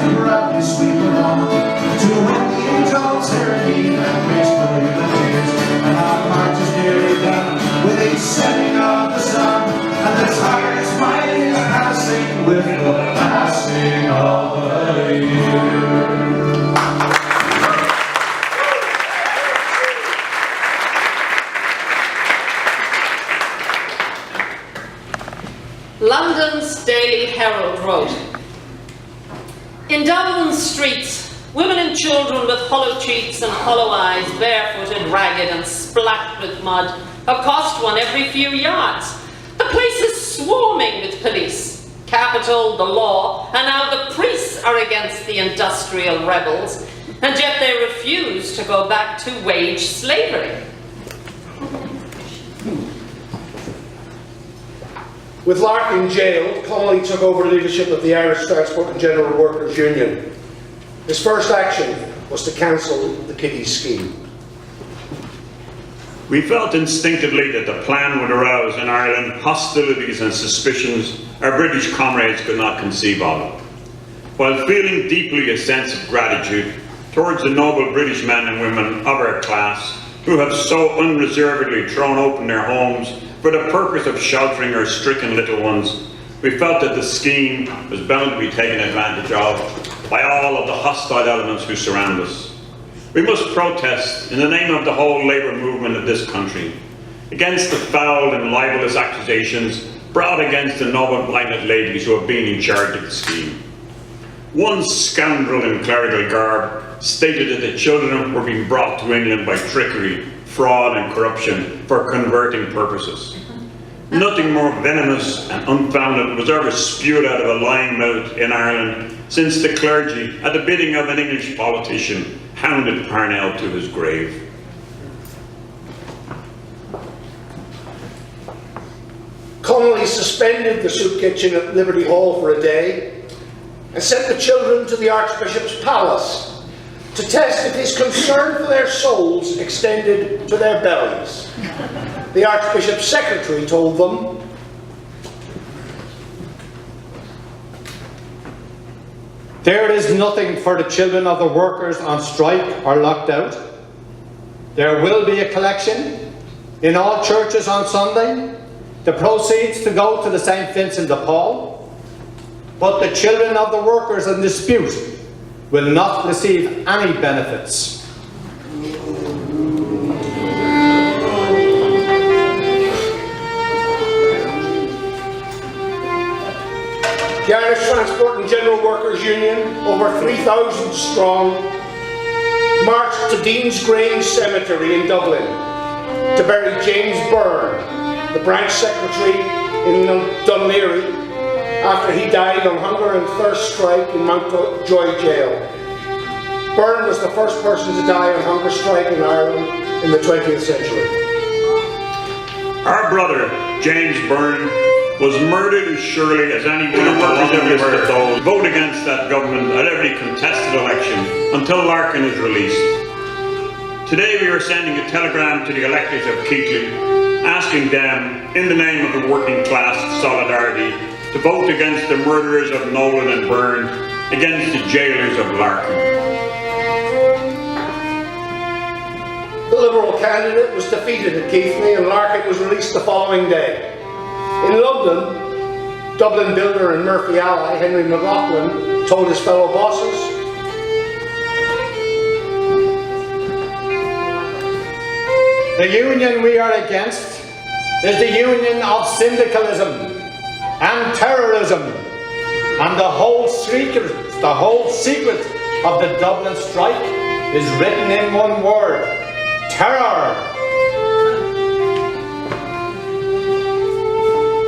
E: we proudly sweep along to when the angels tyranny and gracefully the tears, and our march is nearly done with each setting of the sun, and the tiredest mind is passing with the passing of the year.
J: London's Daily Herald wrote, in Dublin's streets, women and children with hollow cheeks and hollow eyes, barefooted, ragged and splashed with mud, have cost one every few yards. The place is swarming with police. Capital, the law, and now the priests are against the industrial rebels, and yet they refuse to go back to wage slavery.
F: With Larkin jailed, Connolly took over leadership of the Irish Transport and General Workers Union. His first action was to cancel the kiddies scheme.
H: We felt instinctively that the plan would arouse in Ireland hostilities and suspicions our British comrades could not conceive of. While feeling deeply a sense of gratitude towards the noble British men and women of our class who have so unreservedly thrown open their homes for the purpose of sheltering our stricken little ones, we felt that the scheme was bound to be taken advantage of by all of the hostile elements who surround us. We must protest in the name of the whole labour movement of this country against the foul and libellous accusations brought against the noble-minded ladies who have been in charge of the scheme. One scoundrel in clerical garb stated that the children were being brought to England by trickery, fraud and corruption for converting purposes. Nothing more venomous and unfounded was ever spewed out of a lying mouth in Ireland since the clergy, at the bidding of an English politician, hounded Parnell to his grave.
F: Connolly suspended the soup kitchen at Liberty Hall for a day and sent the children to the Archbishop's palace to test if his concern for their souls extended to their bellies. The Archbishop's secretary told them,
K: there is nothing for the children of the workers on strike or locked out. There will be a collection in all churches on Sunday. The proceeds to go to the St. Vincent de Paul. But the children of the workers in dispute will not receive any benefits.
F: the Irish Transport and General Workers Union, over 3,000 strong, marched to Dean's Grange Cemetery in Dublin to bury James Byrne, the branch secretary in Dunleary, after he died on hunger and thirst strike in Mountjoy Jail. Byrne was the first person to die on hunger strike in Ireland in the 20th century. Our brother, James Byrne, was murdered as surely as any one of those vote against that government at every contested election until Larkin is released. Today we are sending a telegram to the electors of Keighley, asking them, in the name of the working class solidarity, to vote against the murderers of Nolan and Byrne, against the jailers of Larkin. The Liberal candidate was defeated at Keighley and Larkin was released the following day. In London, Dublin builder and Murphy ally Henry McLaughlin told his fellow bosses,
K: "The union we are against is the union of syndicalism and terrorism, and the whole secret of the Dublin strike is written in one word: terror."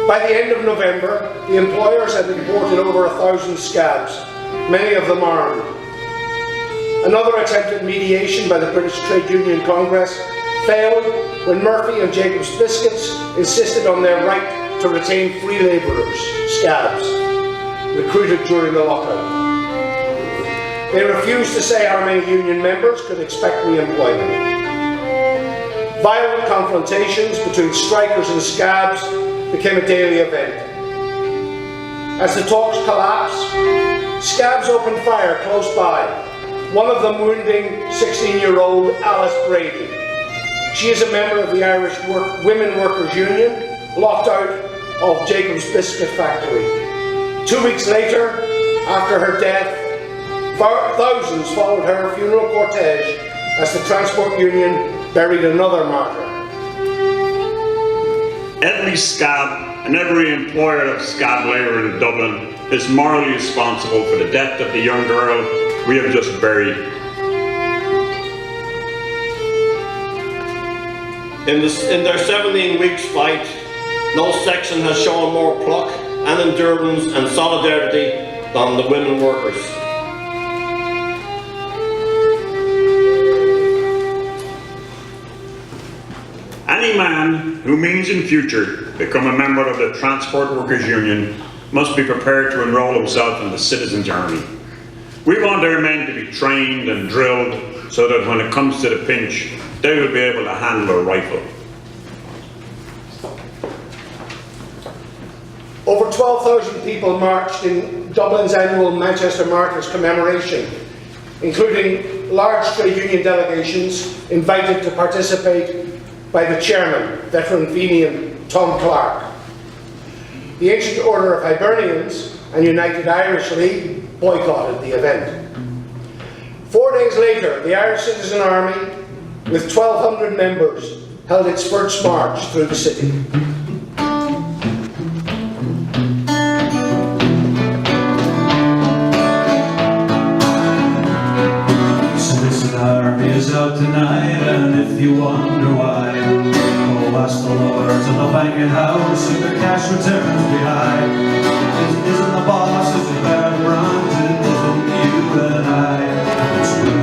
F: By the end of November, the employers had imported over 1,000 scabs, many of them armed. Another attempt at mediation by the British Trade Union Congress failed when Murphy and Jacobs Biscuits insisted on their right to retain free labourers, scabs, recruited during the lockout. They refused to say how many union members could expect re-employment. Violent confrontations between strikers and scabs became a daily event. As the talks collapse, scabs open fire close by, one of them wounding 16-year-old Alice Brady. She is a member of the Irish Women Workers Union, locked out of Jacob's Biscuit Factory. 2 weeks later, after her death, thousands followed her funeral cortege as the Transport Union buried another martyr.
H: Every scab and every employer of scab labour in Dublin is morally responsible for the death of the young girl we have just buried.
G: In their 17 weeks fight, no section has shown more pluck and endurance and solidarity than the women workers.
H: Any man who means in future become a member of the Transport Workers Union must be prepared to enrol himself in the Citizens' Army. We want our men to be trained and drilled so that when it comes to the pinch, they will be able to handle a rifle.
F: Over 12,000 people marched in Dublin's annual Manchester Martyrs commemoration, including large trade union delegations invited to participate by the chairman, veteran Fenian Tom Clark. The Ancient Order of Hibernians and United Irish League boycotted the event. 4 days later, the Irish Citizen Army, with 1,200 members, held its first march through the city.
E: Citizen Army is out tonight, and if you wonder why, oh, ask the lords of the banking house who the cash returns behind. It isn't the bosses who bear the brunt, it isn't you and I. It's we,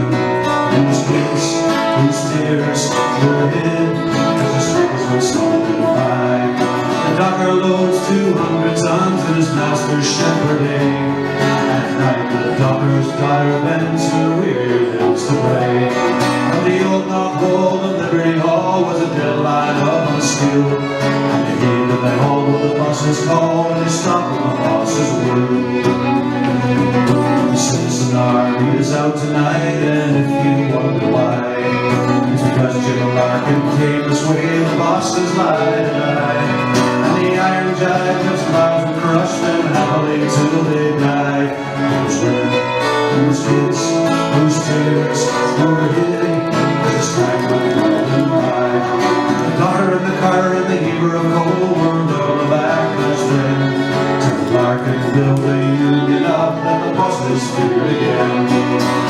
E: whose kids, whose tears were hid, as the struggles were stolen by. The docker loads 200 tons in his master's shepherding. At night the docker's daughter bends her weary limbs to pray. And the old knock wall of Liberty Hall was a deadline of unskill. And they heed that they hold what the buses call when they stop when the bosses will. The Citizen Army is out tonight, and if you wonder why, it's because Jim Larkin came this way, the bosses lied and lied. And the iron giant whose lives were crushed and heavily till they died. Those women, those kids, those tears were hidden as the strike went rolling by. The daughter and the car and the heaver of coal were on the back of his friend. Till Larkin built the union up and the bosses feared again.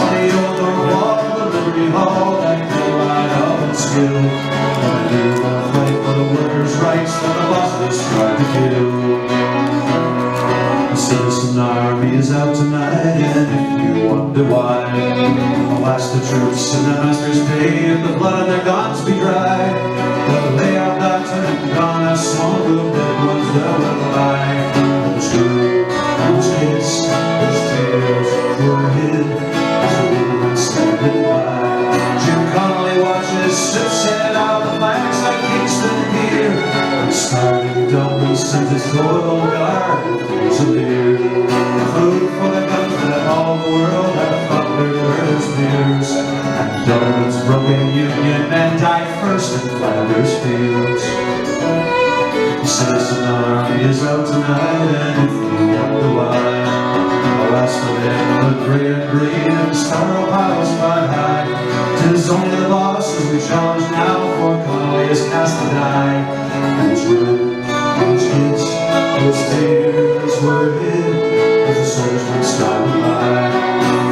E: On the old north wall of the Liberty Hall, that deadline of unskill. And they knew the fight for the workers' rights that the bosses tried to kill. The Citizen Army is out tonight, and if you wonder why, I'll ask the troops and the masters pay if the blood on their guns be dry. They'll lay out doctor and gone as small good dead ones that will lie. Those good, those kids, those tears were hid as the women standing by. Jim Connolly watches ships head out the flags like Kingston here. And starting Dublin sent his loyal guard for some beer. Food for the guns that all the world had thundered were his fears. And Dublin's broken union men died first in Flanders fields. The Citizen Army is out tonight, and if you wonder why, I'll ask for them the grey and green and star piles fight high. 'Tis only the bosses we challenge now, for Connolly is cast to die. And those women, those kids, those tears were hid as the soldiers went standing by.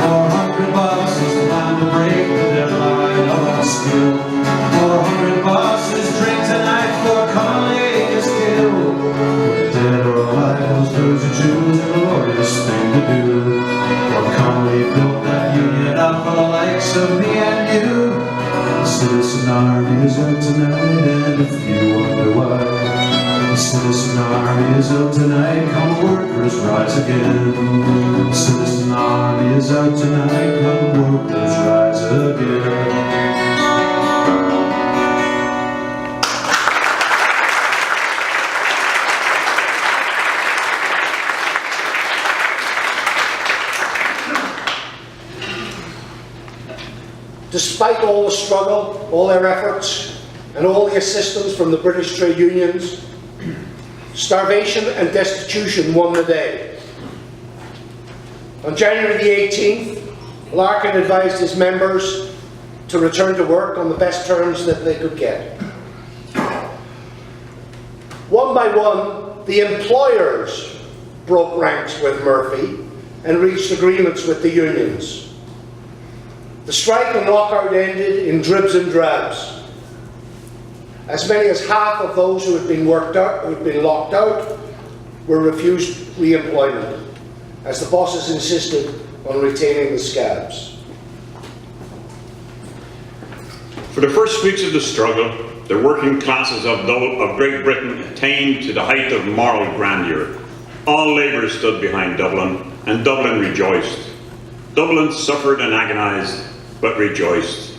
E: 400 bosses plan to break the deadline of unskill. 400 bosses drink tonight for Connolly is killed. Whether dead or alive, those girls who choose a glorious thing to do. For Connolly built that union up for the likes of me and you. The Citizen Army is out tonight, and if you wonder why, the Citizen Army is out tonight, come workers rise again. The Citizen Army is out tonight, come workers rise again.
F: Despite all the struggle, all their efforts, and all the assistance from the British trade unions, starvation and destitution won the day. On January the 18th, Larkin advised his members to return to work on the best terms that they could get. One by one, the employers broke ranks with Murphy and reached agreements with the unions. The strike and lockout ended in dribs and drabs. As many as half of those who had been locked out, were refused re-employment, as the bosses insisted on retaining the scabs.
H: For the first weeks of the struggle, the working classes of Great Britain attained to the height of moral grandeur. All labour stood behind Dublin, and Dublin rejoiced. Dublin suffered and agonised, but rejoiced.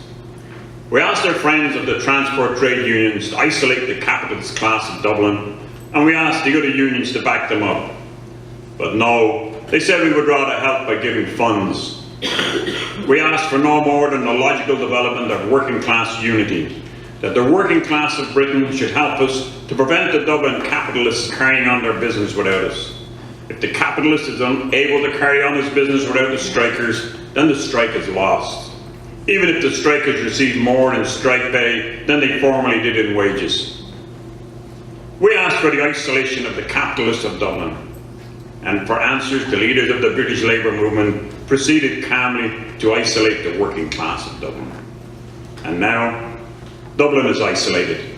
H: We asked our friends of the transport trade unions to isolate the capitalist class of Dublin, and we asked the other unions to back them up. But no, they said we would rather help by giving funds. We asked for no more than the logical development of working class unity, that the working class of Britain should help us to prevent the Dublin capitalists carrying on their business without us. If the capitalist is unable to carry on his business without the strikers, then the strike is lost. Even if the strikers receive more in strike pay than they formerly did in wages. We asked for the isolation of the capitalists of Dublin, and for answers, the leaders of the British labour movement proceeded calmly to isolate the working class of Dublin. And now, Dublin is isolated.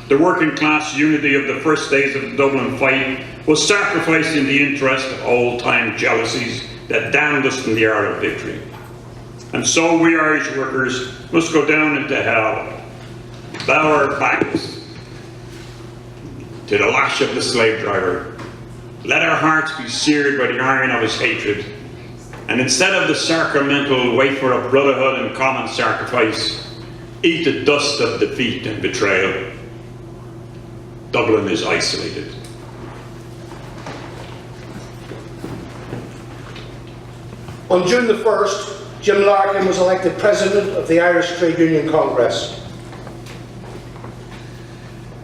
H: The working class unity of the first days of the Dublin fight was sacrificed in the interest of old-time jealousies that damned us from the hour of victory. And so we Irish workers must go down into hell, bow our backs to the lash of the slave driver. Let our hearts be seared by the iron of his hatred, and instead of the sacramental wafer of brotherhood and common sacrifice, eat the dust of defeat and betrayal. Dublin is isolated.
F: On June the 1st, Jim Larkin was elected President of the Irish Trade Union Congress.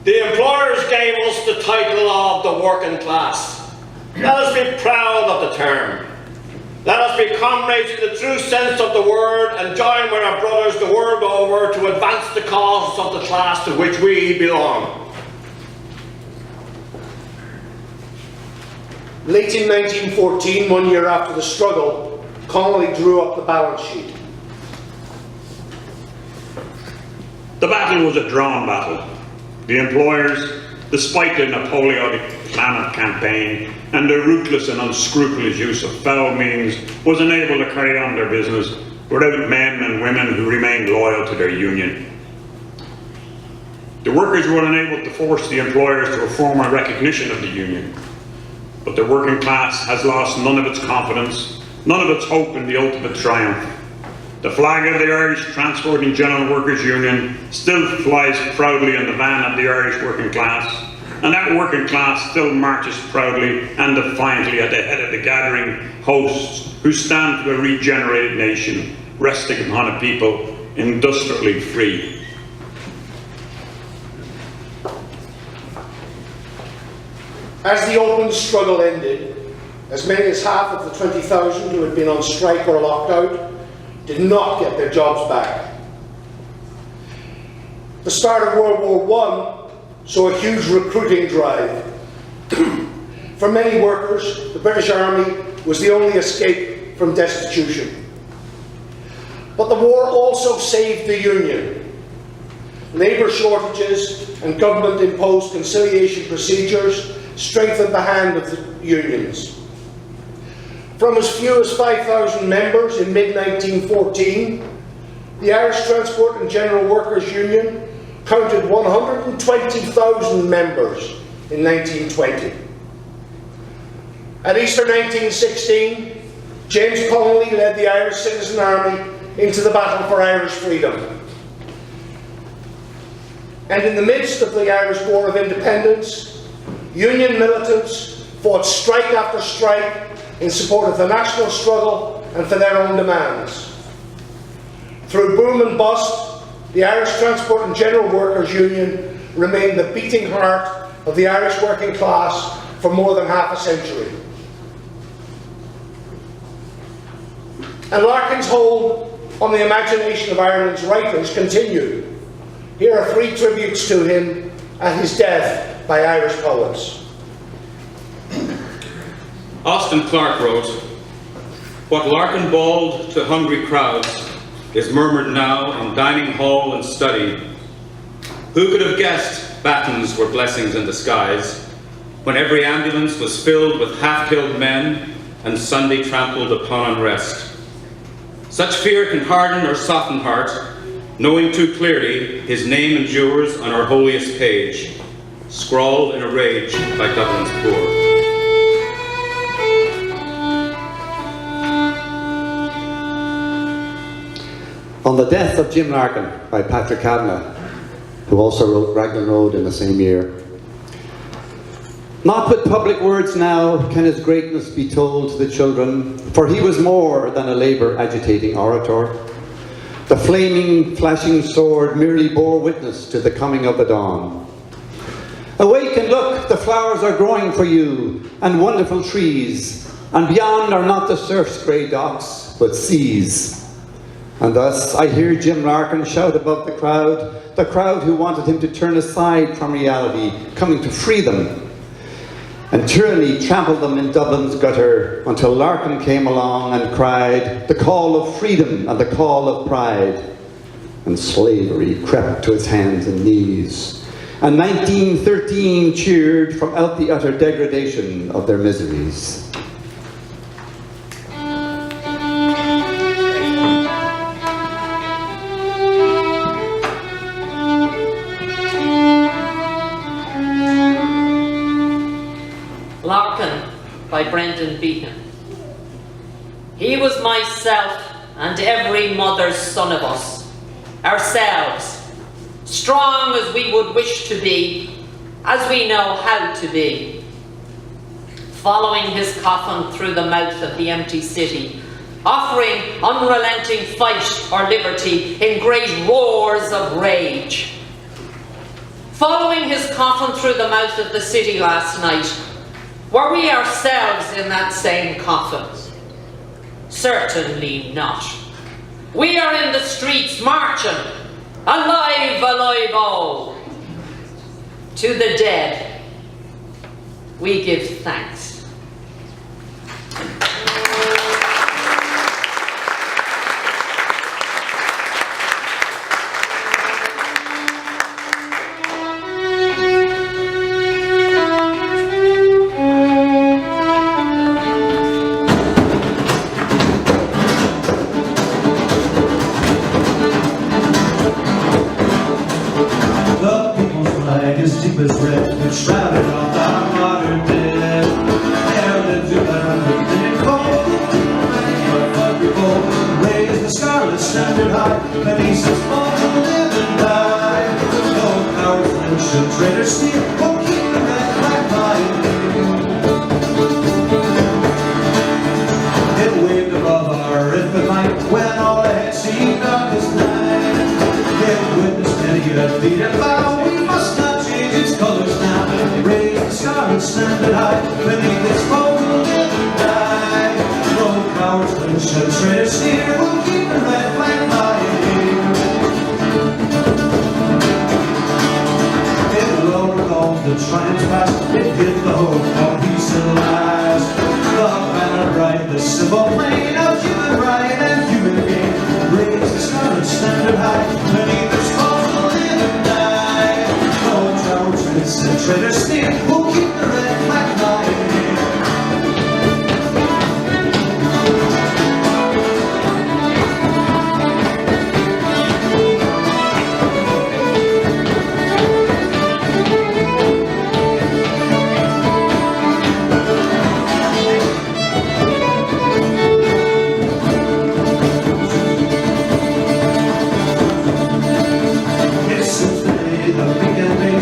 G: The employers gave us the title of the working class. Let us be proud of the term. Let us be comrades in the true sense of the word and join with our brothers the world over to advance the cause of the class to which we belong.
F: Late in 1914, 1 year after the struggle, Connolly drew up the balance sheet.
H: The battle was a drawn battle. The employers, despite the Napoleonic plan of campaign and the ruthless and unscrupulous use of foul means, was unable to carry on their business without men and women who remained loyal to their union. The workers were unable to force the employers to a formal recognition of the union, but the working class has lost none of its confidence, none of its hope in the ultimate triumph. The flag of the Irish Transport and General Workers Union still flies proudly in the van of the Irish working class, and that working class still marches proudly and defiantly at the head of the gathering hosts who stand for a regenerated nation, resting upon a people industrially free.
F: As the open struggle ended, as many as half of the 20,000 who had been on strike or locked out did not get their jobs back. The start of World War I saw a huge recruiting drive. For many workers, the British Army was the only escape from destitution. But the war also saved the Union. Labour shortages and government-imposed conciliation procedures strengthened the hand of the unions. From as few as 5,000 members in mid-1914, the Irish Transport and General Workers Union counted 120,000 members in 1920. At Easter 1916, James Connolly led the Irish Citizen Army into the battle for Irish freedom. And in the midst of the Irish War of Independence, Union militants fought strike after strike in support of the national struggle and for their own demands. Through boom and bust, the Irish Transport and General Workers Union remained the beating heart of the Irish working class for more than half a century. And Larkin's hold on the imagination of Ireland's writers continued. Here are 3 tributes to him at his death by Irish poets.
L: Austin Clarke wrote, "What Larkin bawled to hungry crowds is murmured now in dining hall and study. Who could have guessed battens were blessings in disguise, when every ambulance was filled with half-killed men and Sunday trampled upon unrest? Such fear can harden or soften heart, knowing too clearly his name endures on our holiest page, scrawled in a rage by Dublin's poor."
A: On the Death of Jim Larkin by Patrick Kavanagh, who also wrote Raglan Road in the same year. Not with public words now can his greatness be told to the children, for he was more than a labour-agitating orator. The flaming, flashing sword merely bore witness to the coming of the dawn. Awake and look, the flowers are growing for you, and wonderful trees, and beyond are not the surf's grey docks, but seas. And thus I hear Jim Larkin shout above the crowd who wanted him to turn aside from reality, coming to free them. And tyranny trampled them in Dublin's gutter until Larkin came along and cried the call of freedom and the call of pride. And slavery crept to its hands and knees. And 1913 cheered from out the utter degradation of their miseries.
J: Larkin by Brendan Behan. He was myself and every mother's son of us, ourselves, strong as we would wish to be, as we know how to be. Following his coffin through the mouth of the empty city, offering unrelenting fight for liberty in great roars of rage. Following his coffin through the mouth of the city last night, were we ourselves in that same coffin? Certainly not. We are in the streets marching, alive, alive all. To the dead, we give thanks.
E: Shrouded on our modern dead, heralded to the cold, raise the scarlet standard high, beneath its fall to live and die. No coward flinch and traitor steal, won't keep the red flag flying. It waved above our infant light when all ahead seemed dark as night. It witnessed many a defeated vow, we must not change its colors now. Raise the scarlet standard high, beneath its fold we'll live and die. No cowards flinch and traitors steer, we'll keep the red flag flying. It will recall the triumphs past, it gives the hope of peace at last. The banner bright, the symbol plain of human right and human gain. Raise the scarlet standard high, beneath its fold we'll live and die. No cowards flinch and traitors steer, we'll keep the red flag flying.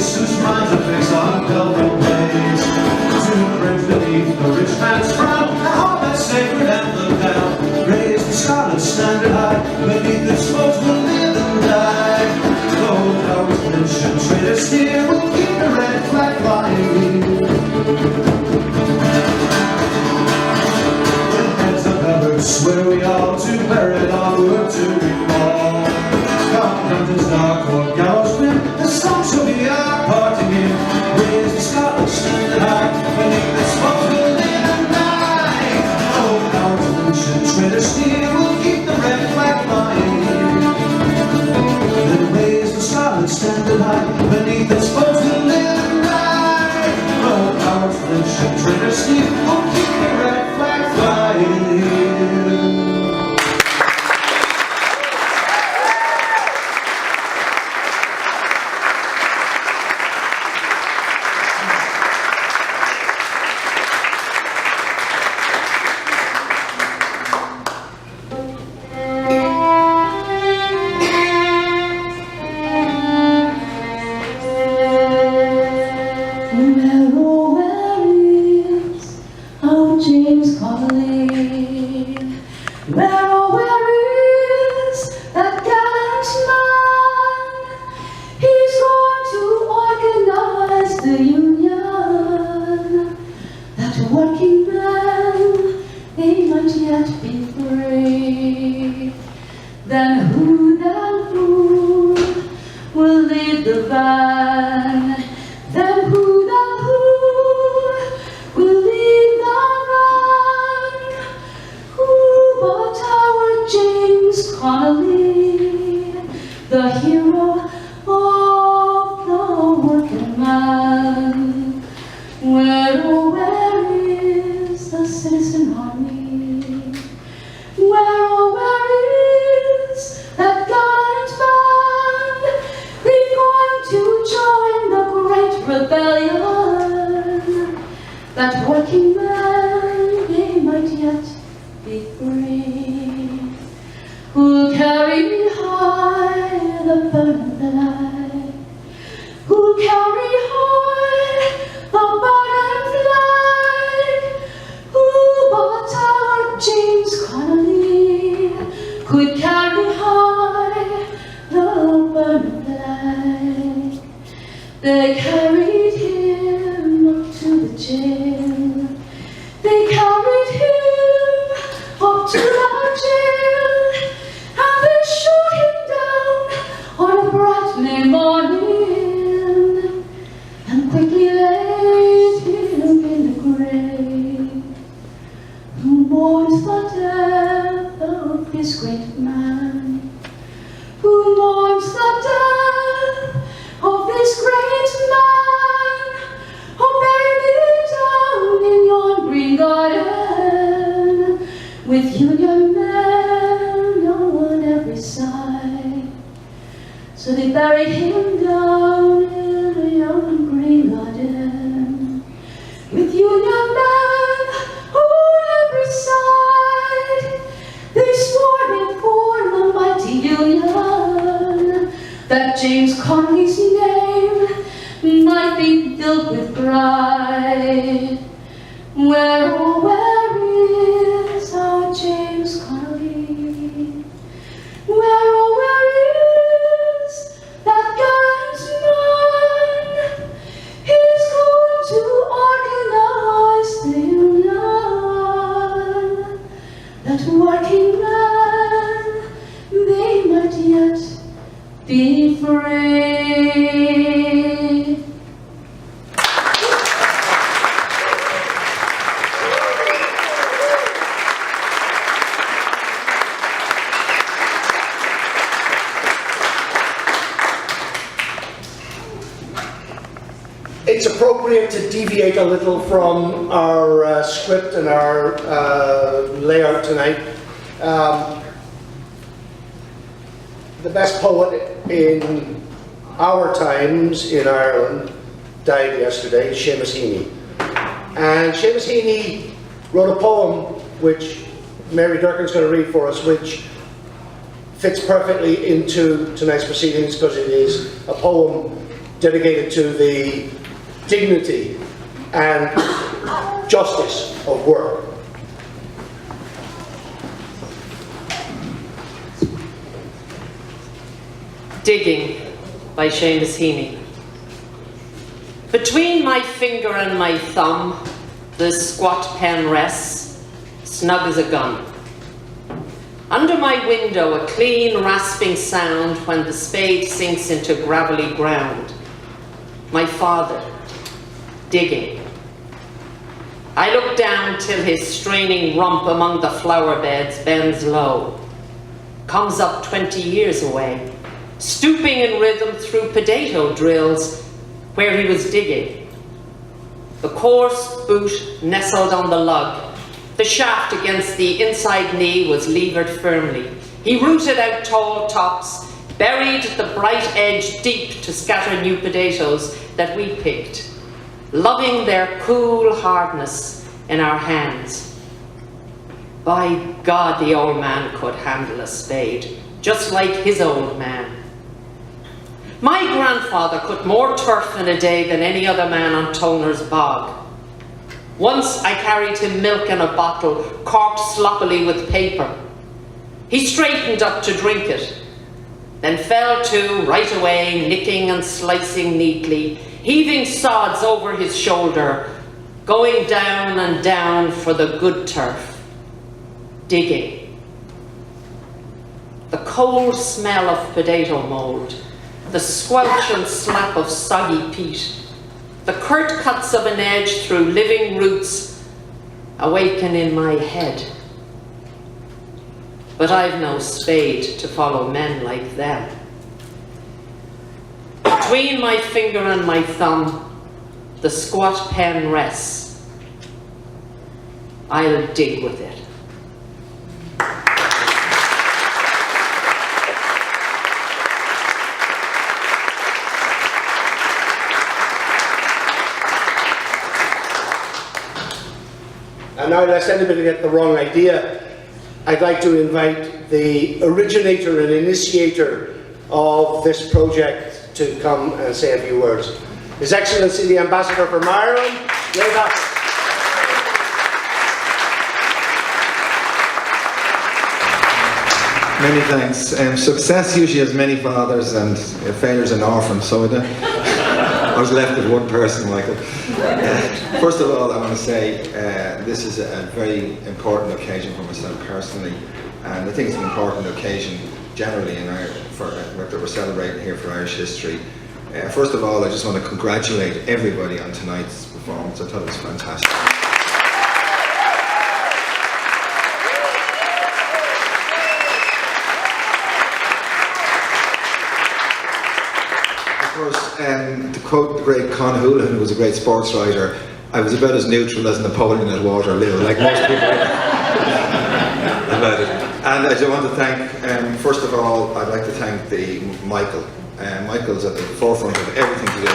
E: Whose minds are fixed on velvet ways, to cringe beneath the rich man's frown, and all that's sacred and look down. Raise the scarlet standard high, beneath its smoke standing high beneath the smoke till day and night. Oh, our revolution, shredder steel will keep the red flag flying. Then raise the scarlet standard high beneath the smoke till day and night. Oh, our revolution, shredder steel will keep the red flag flying.
M: James Connolly, where oh where is that gallant man? He's going to organize the union, that working men, they might yet be free. Then who will lead the van? Then who will lead the run? Who but our James Connolly, the hero of the working man? Where oh where is the citizen army? Where oh where is that gallant band? They're going to join the great rebellion, that working men, they might yet be free. Who'll carry high the burning flag? Who'll carry high the burning flag? Who but our James Connolly could carry high the burning flag? They carried him up to the jail. They carried him up to the jail, and they shot him down on a bright May morning, and quickly laid him in the grave. Who mourns the death of this great man? Who mourns the death of this great man? Oh, bury me down in yon green garden, with union men on every side. So they buried him down in a yon green garden, with union men on every side. They swore before the mighty union that James Connolly's name might be filled with pride. Where oh where is our James Connolly? Where oh where is that gallant man? He's going to organize the union, that working men, they might yet be free.
F: It's appropriate to deviate a little from our script and our layout tonight. The best poet in our times in Ireland died yesterday, Seamus Heaney. And Seamus Heaney wrote a poem which Mary Durkin's going to read for us, which fits perfectly into tonight's proceedings because it is a poem dedicated to the dignity and justice of work.
J: Digging by Seamus Heaney. Between my finger and my thumb, the squat pen rests, snug as a gun. Under my window, a clean, rasping sound when the spade sinks into gravelly ground. My father, digging. I look down till his straining rump among the flower beds bends low, comes up 20 years away, stooping in rhythm through potato drills where he was digging. The coarse boot nestled on the lug. The shaft against the inside knee was levered firmly. He rooted out tall tops, buried the bright edge deep to scatter new potatoes that we picked, loving their cool hardness in our hands. By God, the old man could handle a spade, just like his old man. My grandfather cut more turf in a day than any other man on Toner's bog. Once I carried him milk in a bottle, corked sloppily with paper. He straightened up to drink it, then fell to right away, nicking and slicing neatly, heaving sods over his shoulder, going down and down for the good turf, digging. The cold smell of potato mould, the squelch and slap of soggy peat, the curt cuts of an edge through living roots awaken in my head. But I've no spade to follow men like them. Between my finger and my thumb, the squat pen rests. I'll dig with it.
F: And now, lest anybody get the wrong idea, I'd like to invite the originator and initiator of this project to come and say a few words. His Excellency the Ambassador from Ireland, Leo Bassett.
O: Many thanks. Success usually has many fathers and failures an orphan, so I was left with one person, Michael. First of all, I want to say this is a very important occasion for myself personally, and I think it's an important occasion generally in Ireland for what we're celebrating here for Irish history. First of all, I just want to congratulate everybody on tonight's performance. I thought it was fantastic. To quote the great Connolly, who was a great sports writer, I was about as neutral as Napoleon at Waterloo, like most people about it. And I do want to thank, first of all, I'd like to thank Michael. Michael's at the forefront of everything to do.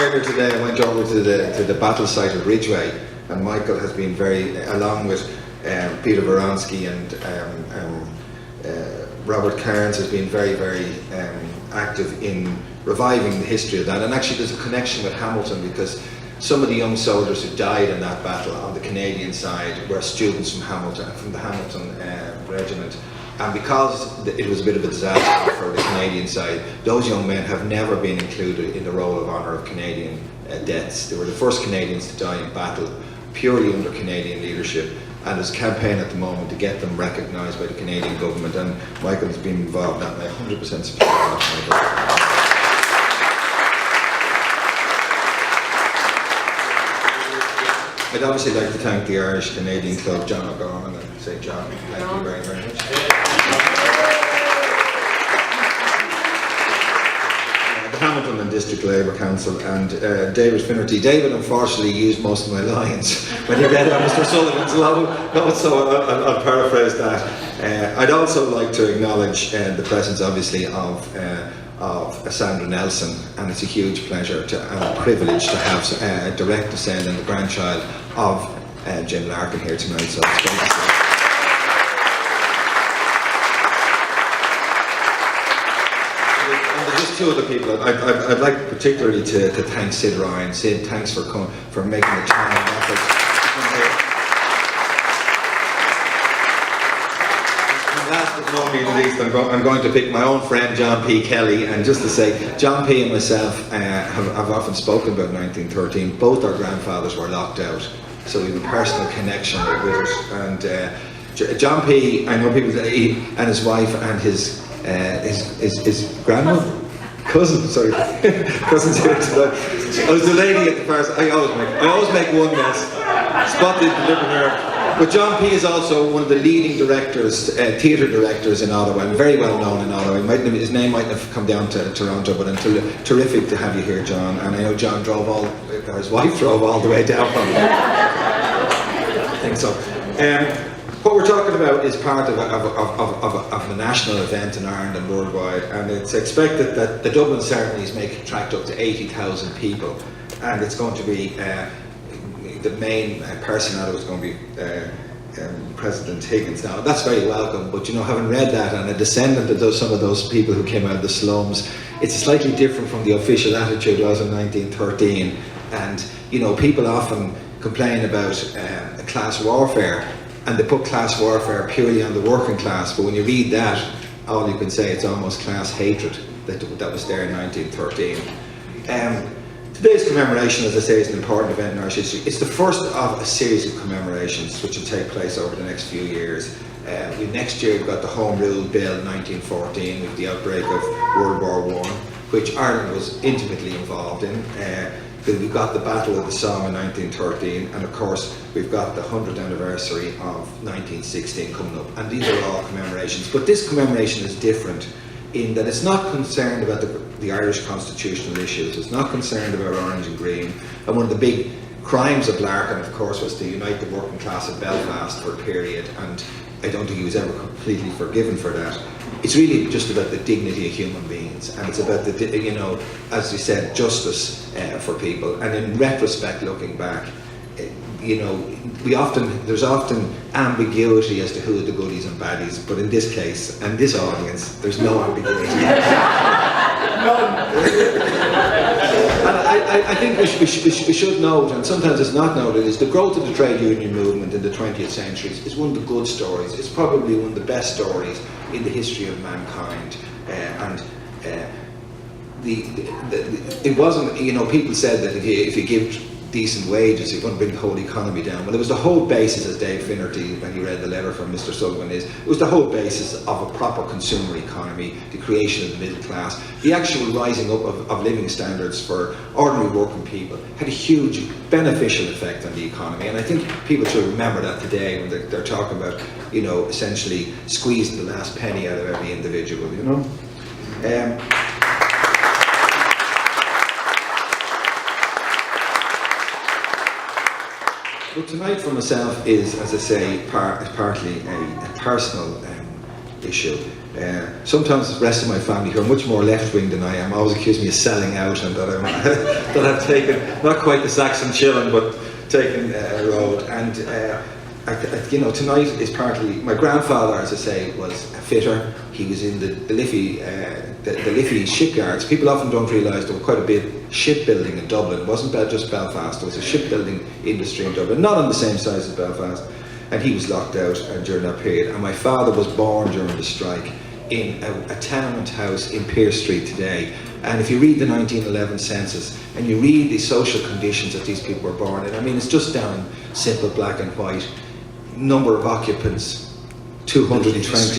O: Earlier today I went over to the battle site of Ridgeway, and Michael has been very, along with Peter Voronsky and Robert Cairns, has been very, very active in reviving the history of that. And actually there's a connection with Hamilton, because some of the young soldiers who died in that battle on the Canadian side were students from Hamilton, from the Hamilton regiment. And because it was a bit of a disaster for the Canadian side, those young men have never been included in the roll of honour of Canadian deaths. They were the first Canadians to die in battle, purely under Canadian leadership. And there's a campaign at the moment to get them recognised by the Canadian government, and Michael has been involved in that, and I 100% support that, Michael. I'd obviously like to thank the Irish Canadian Club, John O'Gorman, and say, John, thank you very, very much. The Hamilton and District Labour Council, and David Finnerty. David unfortunately used most of my lines when he read out Mr. Sullivan's note, so I'll paraphrase that. I'd also like to acknowledge the presence, obviously, of Sandra Nelson, and it's a huge pleasure and a privilege to have a direct descendant, the grandchild of Jim Larkin here tonight, so it's great to see. Just two other people. I'd like particularly to thank Sid Ryan. Sid, thanks for making the time and effort to come here. And last but not least, I'm going to pick my own friend John P. Kelly, and just to say, John P. and myself have often spoken about 1913. Both our grandfathers were locked out, so we have a personal connection with it. And John P., I know people, and his wife and his grandmother. cousin, sorry, cousin's here tonight. I was the lady at the first. I always make one mess. Spotted the living her. But John P. is also one of the leading directors, theatre directors in Ottawa, and very well known in Ottawa. His name might have come down to Toronto, but terrific to have you here, John. And I know John or his wife drove all the way down from I think so. What we're talking about is part of a national event in Ireland and worldwide, and it's expected that the Dublin ceremonies may attract up to 80,000 people, and it's going to be the main person out of it is going to be President Higgins. Now that's very welcome, but you know, having read that and a descendant of some of those people who came out of the slums, it's slightly different from the official attitude was in 1913. And you know, people often complain about class warfare, and they put class warfare purely on the working class, but when you read that, all you can say it's almost class hatred that was there in 1913. Today's commemoration, as I say, is an important event in Irish history. It's the first of a series of commemorations which will take place over the next few years. Next year we've got the Home Rule Bill in 1914 with the outbreak of World War I, which Ireland was intimately involved in. We've got the Battle of the Somme in 1913, and of course we've got the 100th anniversary of 1916 coming up, and these are all commemorations. But this commemoration is different in that it's not concerned about the Irish constitutional issues, it's not concerned about orange and green, and one of the big crimes of Larkin, of course, was to unite the working class of Belfast for a period, and I don't think he was ever completely forgiven for that. It's really just about the dignity of human beings, and it's about the, you know, as you said, justice for people. And in retrospect, looking back, you know, there's often ambiguity as to who are the goodies and baddies, but in this case, and this audience, there's no ambiguity. And I think we should note, and sometimes it's not noted, is the growth of the trade union movement in the 20th century is one of the good stories. It's probably one of the best stories in the history of mankind. It wasn't, you know, people said that if you give decent wages, you're going to bring the whole economy down. Well, it was the whole basis, as Dave Finnerty, when he read the letter from Mr. Sullivan, it was the whole basis of a proper consumer economy, the creation of the middle class, the actual rising up of living standards for ordinary working people had a huge beneficial effect on the economy. And I think people should remember that today when they're talking about, you know, essentially squeezing the last penny out of every individual, you know. Well, tonight for myself is, as I say, partly a personal issue. Sometimes the rest of my family, who are much more left-wing than I am, always accuse me of selling out and that I've taken, not quite the Saxon shilling, but taken a road. And you know, tonight is partly, my grandfather, as I say, was a fitter. He was in the Liffey shipyards. People often don't realise there was quite a bit shipbuilding in Dublin. It wasn't just Belfast, there was a shipbuilding industry in Dublin, not on the same size as Belfast. And he was locked out during that period. And my father was born during the strike in a tenement house in Pearse Street today. And if you read the 1911 census and you read the social conditions that these people were born in, I mean, it's just down simple black and white. Number of occupants, 220.